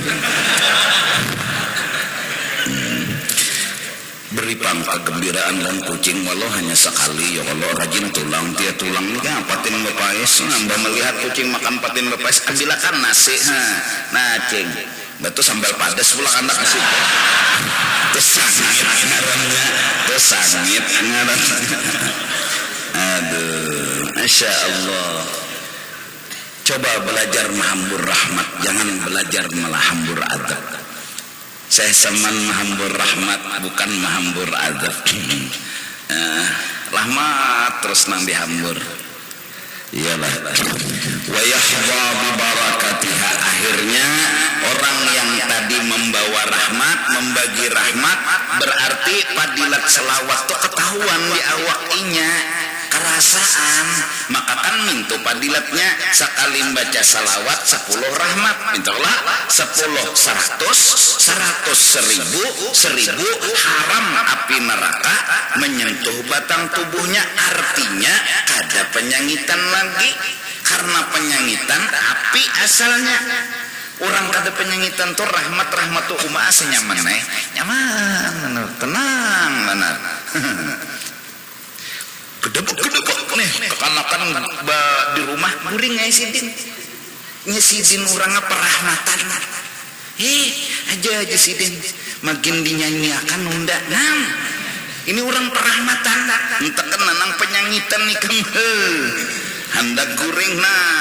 Beri pangkat gembiraan dan kucing walau hanya sekali ya Allah rajin tulang dia tulang ini kan patin bepais nambah melihat kucing makan patin bepais ambilakan nasi nah cing betul sambal padas pula kan tak kasih tersangit ngarannya aduh Masya Allah. Coba belajar menghambur rahmat jangan belajar malah hambur adab. Saya seman menghambur rahmat bukan menghambur adab. Rahmat terus nang dihambur iyalah wa yahwa bi barakatiha. Akhirnya orang yang tadi membawa rahmat membagi rahmat berarti padilat selawat itu ketahuan di awak inya kerasaan maka kan mintu padilatnya sekali baca salawat 10 rahmat mintalah 10 100 1000 haram api neraka menyentuh batang tubuhnya artinya kada penyangitan lagi karena penyangitan api asalnya orang kada penyangitan tuh rahmat tuh kumaha senyaman nyaman tenang benar gedebek nih kekanakan di rumah guring sidin urangnya perahmatan aja sidin makin dinyanyiakan nunda ini orang perahmatan entekan nanang penyangitan nih hendak guring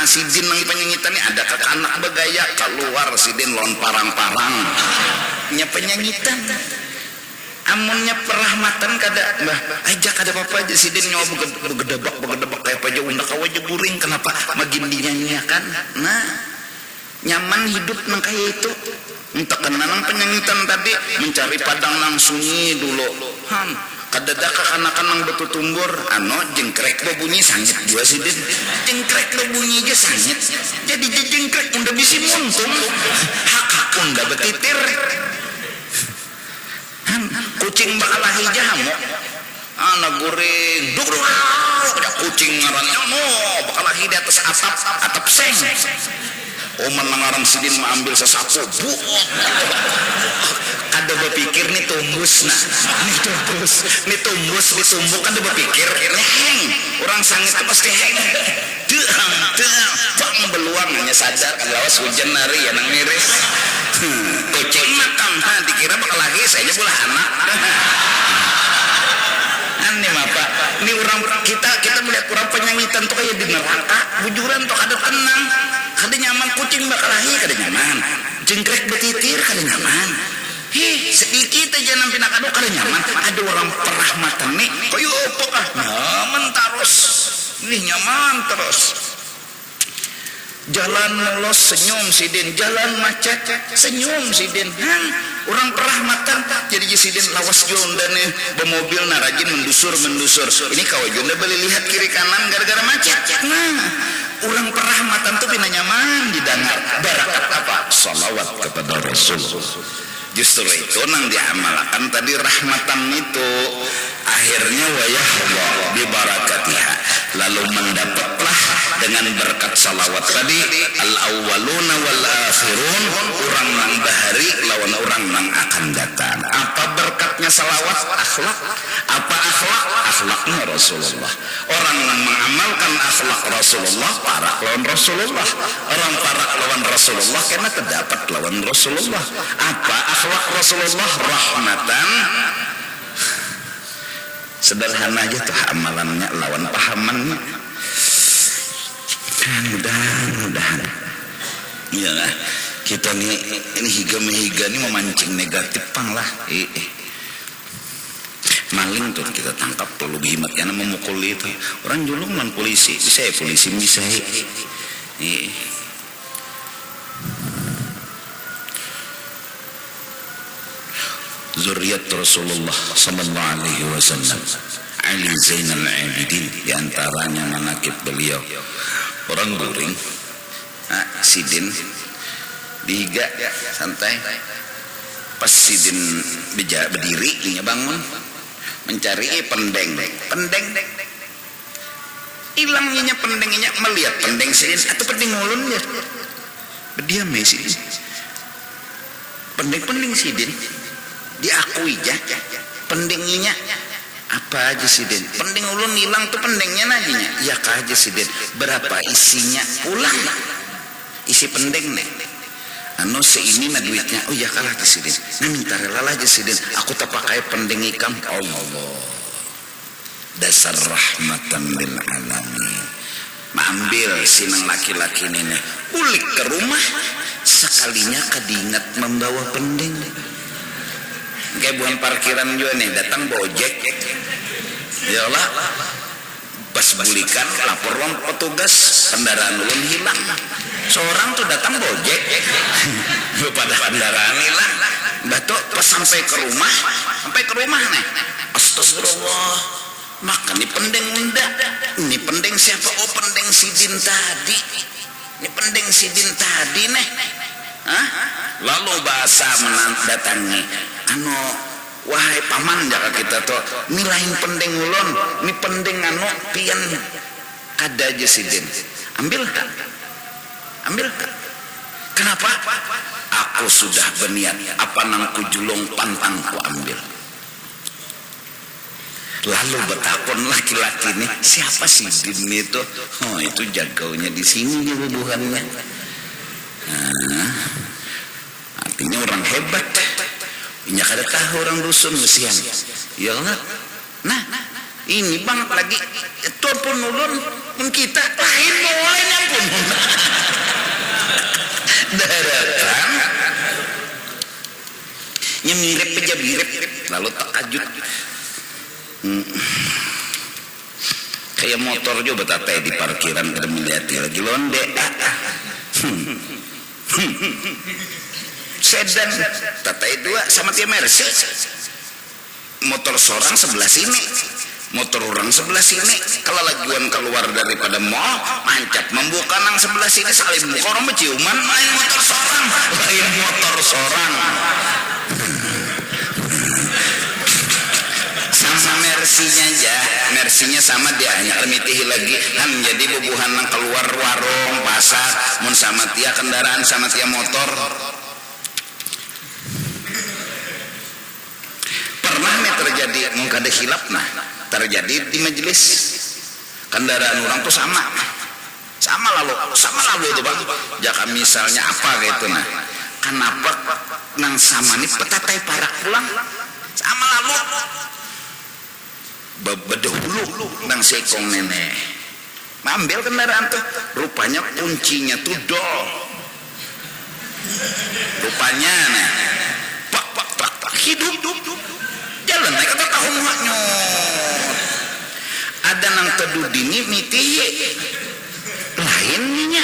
sidin nang penyangitan nih ada kekanak begaya keluar sidin lon parang-parang nya penyangitan amunnya perahmatan kada mbah aja kada apa-apa aja sidin nyawa begedebak kayak apa aja undak aja guring kenapa makin dinyanyiakan. Nah nyaman hidup nang kayak itu entah kenanang penyangitan tadi mencari padang nang sunyi dulu kada ada kekanakan nang betul tumbur jengkrek babunyi sangit juga sidin jengkrek babunyi aja sangit jadi jengkrek unda bisi muntung hak unda betitir kucing bakal hijau hamuk anak guring duk ada kucing ngarannya bakal di atas atap seng oman nangarang sidin ambil sesapu kada berpikir nih tumbus nih tumbus ditumbuk kada berpikir heng orang sangit itu pasti heng bang beluang hanya sadar kan lawas hujan nari ya nang miris kucing makan dikira bakal lagi saya pula anak ini apa ini orang kita melihat orang penyangitan tuh kayak di neraka bujuran tuh kada tenang kada nyaman kucing bakal lagi kada nyaman jengkrek betitir kada nyaman sedikit aja nampi nak adu kada nyaman ada orang perahmatan nih kayu opok nyaman terus ini nyaman terus jalan mulus senyum sidin jalan macet senyum sidin orang perahmatan jadi sidin lawas jonda nih bermobil rajin mendusur ini kawai jonda beli lihat kiri kanan gara-gara macet orang perahmatan tuh pina nyaman didengar barakat apa salawat kepada Rasul justru itu nang diamalkan tadi rahmatan itu akhirnya wayah bi barakatiha lalu mendapatlah dengan berkat salawat tadi. Al awwaluna wal akhirun, orang nang bahari lawan orang nang akan datang. Apa berkatnya salawat? Akhlak. Apa akhlak? Akhlaknya Rasulullah. Orang yang mengamalkan akhlak Rasulullah parak lawan Rasulullah. Orang parak lawan Rasulullah karena terdapat lawan Rasulullah. Apa akhlak Rasulullah? Rahmatan. Sederhana aja tuh amalannya lawan pahamannya. Mudah-mudahan ya lah, kita nih ini higa nih memancing negatif pang lah. Maling tuh kita tangkap tuh lebih hemat karena memukul itu orang julung non polisi bisa ya, polisi bisa zuriat Rasulullah sallallahu alaihi wasallam Ali Zainal Abidin, diantaranya manakib beliau orang guring sidin dihiga santai pas sidin berdiri nya bangun mencari pendeng hilangnya pendengnya melihat pendeng sidin atau pendeng ulun ya berdiam ya sidin pendeng sidin diakui aja pendengnya apa aja sidin pendeng ulun hilang tuh pendengnya najinya ya kah aja sidin berapa isinya pulang isi pendeng nih anu seini na duitnya oh ya kalah aja sidin nah minta rela aja sidin aku tak pakai pendeng ikam. Allah dasar rahmatan lil alamin. Ambil sinang laki-laki nenek ulik ke rumah sekalinya kadiingat membawa pendeng kayak bukan parkiran juga nih datang bojek ya Allah pas bulikan lapor long petugas kendaraan ulun hilang seorang tuh datang bojek pada kendaraan hilang batuk pas sampai ke rumah nih astagfirullah maka ini pendeng unda ini pendeng siapa oh pendeng sidin tadi ini pendeng sidin tadi nih lalu bahasa mendatangi anu wahai paman jaka kita tuh nilain pendeng ulun ini pendeng anu pian kada aja sidin ambil kan kenapa aku sudah berniat apa nangku julung pantangku ambil. Lalu betakon laki-laki nih siapa sidin itu oh itu jagaunya di sini ya bubuhannya artinya orang hebat ini kada tahu orang dusun usian ya Allah. Nah ini banget lagi itu pun ulun pun kita lain bolehnya pun daratan mirip aja mirip lalu takajud kayak motor juga betapa di parkiran kada melihat lagi londe sedan tatai dua sama dia Mercy motor seorang sebelah sini motor orang sebelah sini kalau lagian keluar daripada mall mancap membuka nang sebelah sini saling buka orang berciuman main motor seorang sama Mercy-nya aja Mercy-nya sama dia hanya remitihi lagi kan jadi bubuhan nang keluar warung pasar mun sama tia kendaraan sama tia motor. Pernah nih terjadi mungkin ada khilaf terjadi di majelis kendaraan orang tuh sama lalu itu bang jaka misalnya apa kayak itu kenapa nang sama nih petatai parak pulang sama lalu bedahulu nang sekong nenek ambil kendaraan tuh rupanya kuncinya tuh dol rupanya pak hidup jalan naik kata tahu muaknya ada nang teduh dini miti lainnya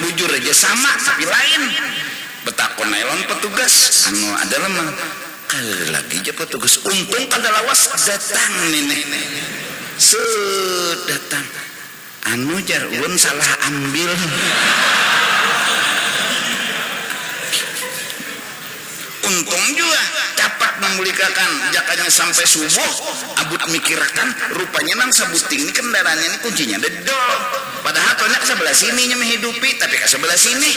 bujur aja sama tapi lain betakon nailon petugas anu ada lemah lagi aja petugas untung kada lawas datang nenek sedatang anu jar ulun salah ambil untung juga dapat memulikakan jakanya sampai subuh abut mikirakan rupanya nang sabuting ini kendaraannya ini kuncinya dedol Padahal tonya ke sebelah sini nya menghidupi, tapi ke sebelah sini.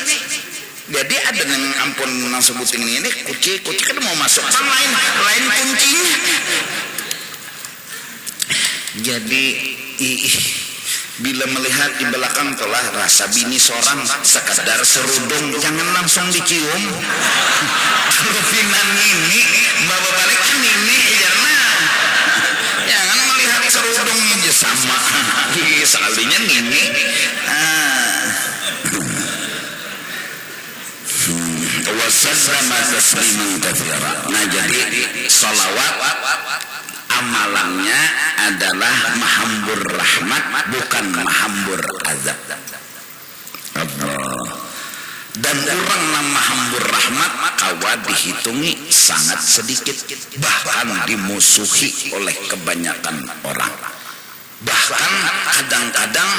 Jadi ada yang ampun nang sebutin ini kuci kan mau masuk pang lain kuncinya. Jadi bila melihat di belakang telah rasa bini seorang sekadar serudung, jangan langsung dicium. Kalau pinan ini bawa balik kan ini jangan melihat serudungnya aja sama. Sekalinya ini. Wasallama tasliman katsira. Nah, jadi salawat amalannya adalah mahambur rahmat, bukan mahambur azab. Allah. Dan orang nama mahambur rahmat kawa dihitungi sangat sedikit, bahkan dimusuhi oleh kebanyakan orang. Bahkan kadang-kadang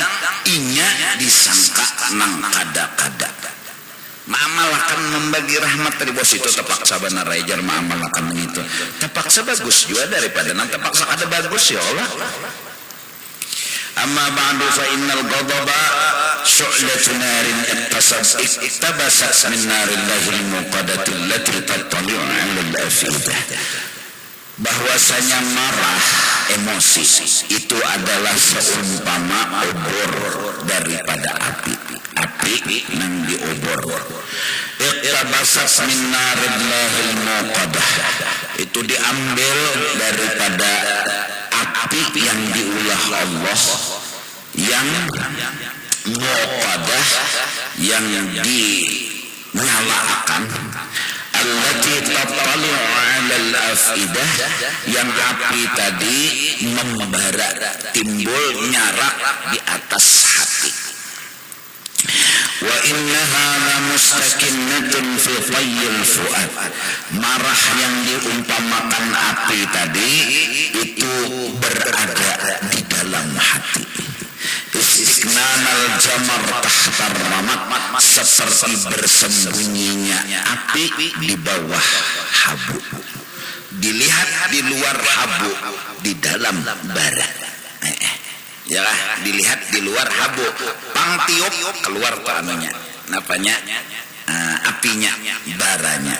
inya disangka nang kada-kada. Ma'amalakan membagi rahmat dari bos itu terpaksa benar ajar ma'amalakan itu. Terpaksa bagus juga daripada nanti terpaksa ada bagus ya Allah. Amma ba'du fa innal ghadaba syu'latu narin iktabasat min narillahil muqadati allati tattali'u 'ala al-afidah. Bahwasanya marah, emosi itu adalah seumpama obor daripada api yang diobor. Iqtabasat min narillahil muqadah, itu diambil daripada api yang diulah Allah, yang muqadah, yang dinyalakan, allati tattali'u 'alal afidah, yang api tadi membara, timbul nyarak di atas hati. Wa innaha la mustaqinnatun fi tayyil fuad. Marah yang diumpamakan api tadi itu berada di dalam hati. Istiqnanal jamar tahtar ramak, seperti bersembunyinya api di bawah habu. Dilihat di luar habu, di dalam bara. Ya lah, dilihat di luar habu, pang tiup keluar tanunya, napanya apinya, baranya.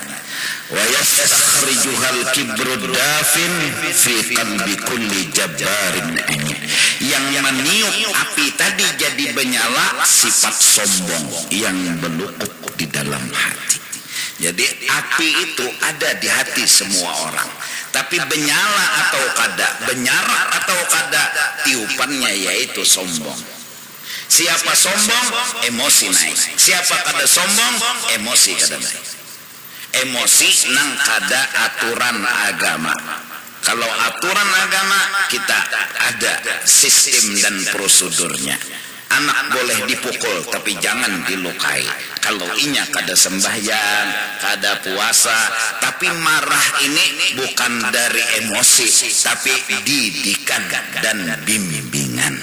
Wa yastakhrijuhal kibrud dafin fi qalbi kulli jabbarin anid. Yang meniup api tadi jadi menyala sifat sombong yang belukuk di dalam hati. Jadi api itu ada di hati semua orang. Tapi benyala atau kada, benyarak atau kada, tiupannya yaitu sombong. Siapa sombong, emosi naik. Siapa kada sombong, emosi kada naik. Emosi nang kada aturan agama. Kalau aturan agama kita ada sistem dan prosedurnya. Anak boleh dipukul tapi jangan dilukai. Kalau inya kada sembahyang, kada puasa, tapi marah ini bukan dari emosi, tapi didikan dan bimbingan,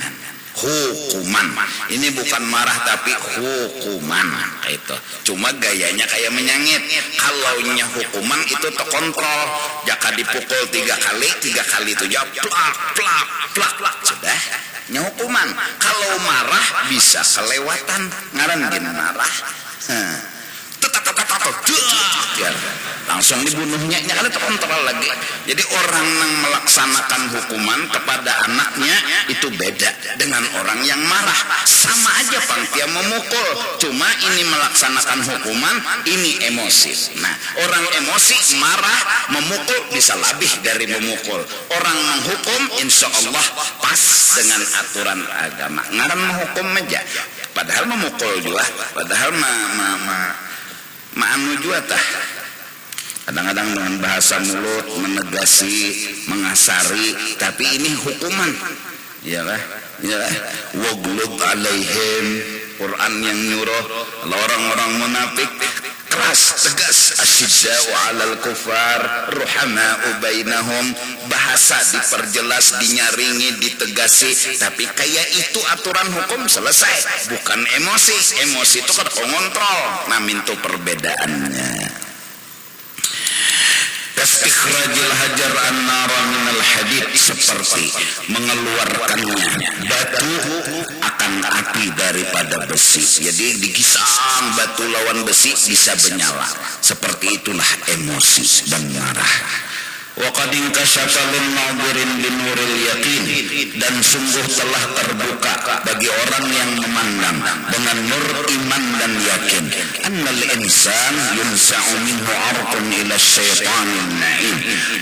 hukuman. Ini bukan marah tapi hukuman. Itu cuma gayanya kayak menyangit. Kalau nya hukuman itu terkontrol. Jaka dipukul 3 kali itu jawab plak sudah. Nya hukuman. Kalau marah bisa kelewatan, ngaran gini marah. Langsung dibunuhnya, kan terkontrol lagi. Jadi orang yang melaksanakan hukuman kepada anaknya itu beda dengan orang yang marah. Sama aja pang dia memukul, cuma ini melaksanakan hukuman, ini emosi. Nah, orang emosi marah memukul bisa lebih dari memukul. Orang menghukum insya Allah pas dengan aturan agama. Ngaran menghukum aja, padahal memukul juga, padahal anu juga tah. Kadang-kadang dengan bahasa mulut menegasi, mengasari, tapi ini hukuman. Iyalah, waglud alaihim, Quran yang nyuruh orang-orang munafik keras, tegas, asyidda'u 'alal kufar, ruhama'u bainahum, bahasa diperjelas, dinyaringi, ditegasi, tapi kayak itu aturan hukum selesai, bukan emosi. Emosi itu kan kontrol. Nah, itu perbedaannya. Kastikhrajil hajar an-nara minal hadid, seperti mengeluarkannya batu akan api daripada besi. Jadi digisang batu lawan besi bisa menyala. Seperti itulah emosi dan marah. Wa qad inkashafa lin nadirin binuril yaqin, dan sungguh telah terbuka bagi orang yang memandang dengan nur iman dan yakin, annal insan yunsa'u minhu arqun ila syaitanil na'im,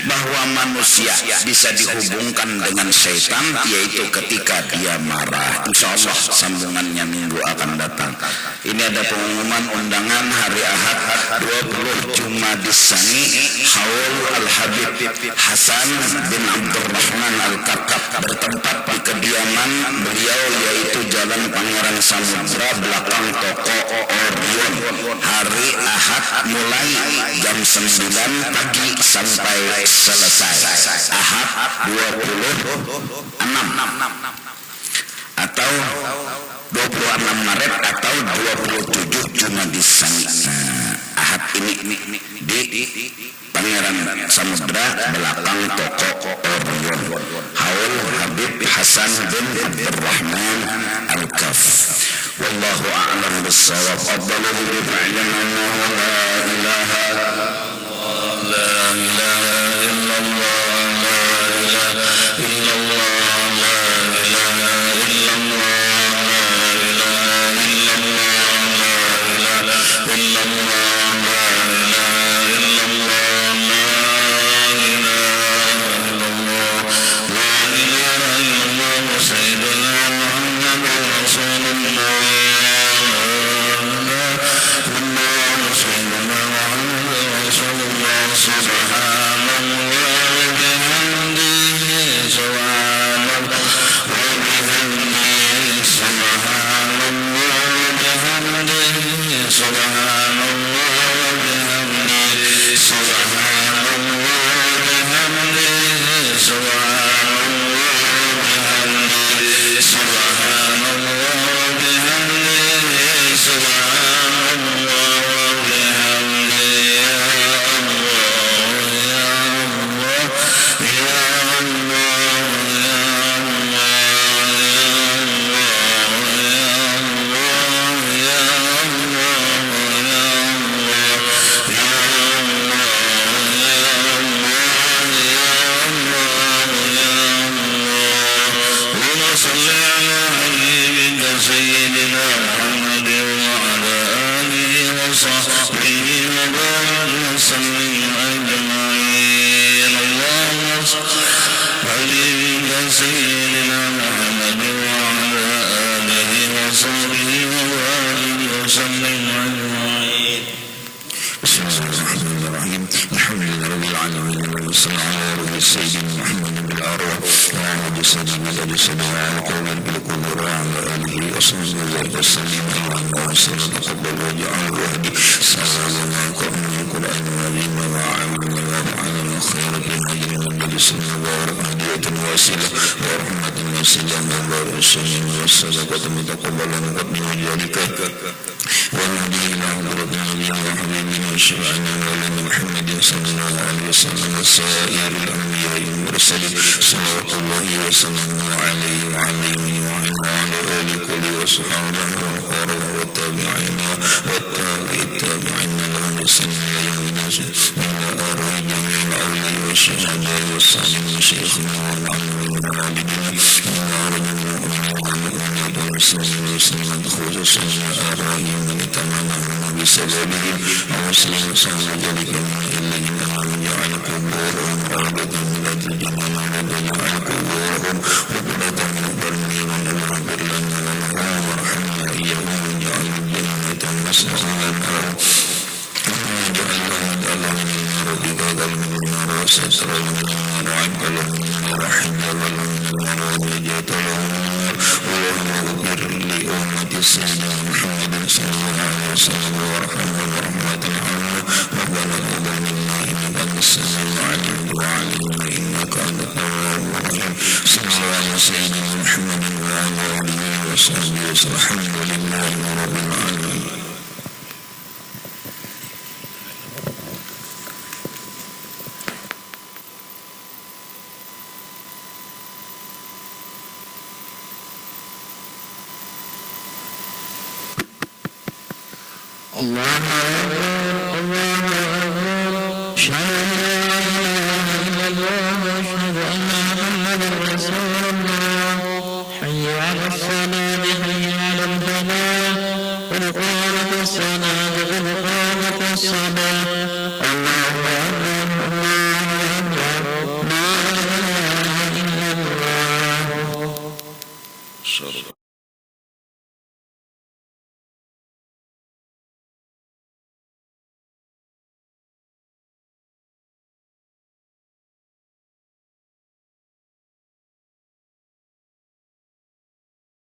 bahwa manusia bisa dihubungkan dengan syaitan, yaitu ketika dia marah. Insyaallah sambungannya minggu akan datang. Ini ada pengumuman undangan hari Ahad 20 Jumadis Tsani, Haul Al-Habib Hasan bin Abdurrahman Al-Kakab, bertempat di kediaman beliau, yaitu Jalan Pangeran Samudra belakang toko Orion, hari Ahad mulai jam 9 pagi sampai selesai. Ahad 26 atau 26 Maret atau 27 Jumadis Tsani. Ahad ini di Pangeran Samudra belakang toko Orion, Haul Habib Hasan bin Abdurrahman Al-Kaf. Wallahu a'lam bis-shawab. Afdalu bi'ilmin annahu la ilaha illallah, la ilaha illallah, la ilaha illallah, la ilaha illallah, la ilaha illallah, la ilaha illallah. الله أكبر الله أكبر أشهد أن لا إله إلا الله وأشهد أن محمدا رسول الله حي على الصلاة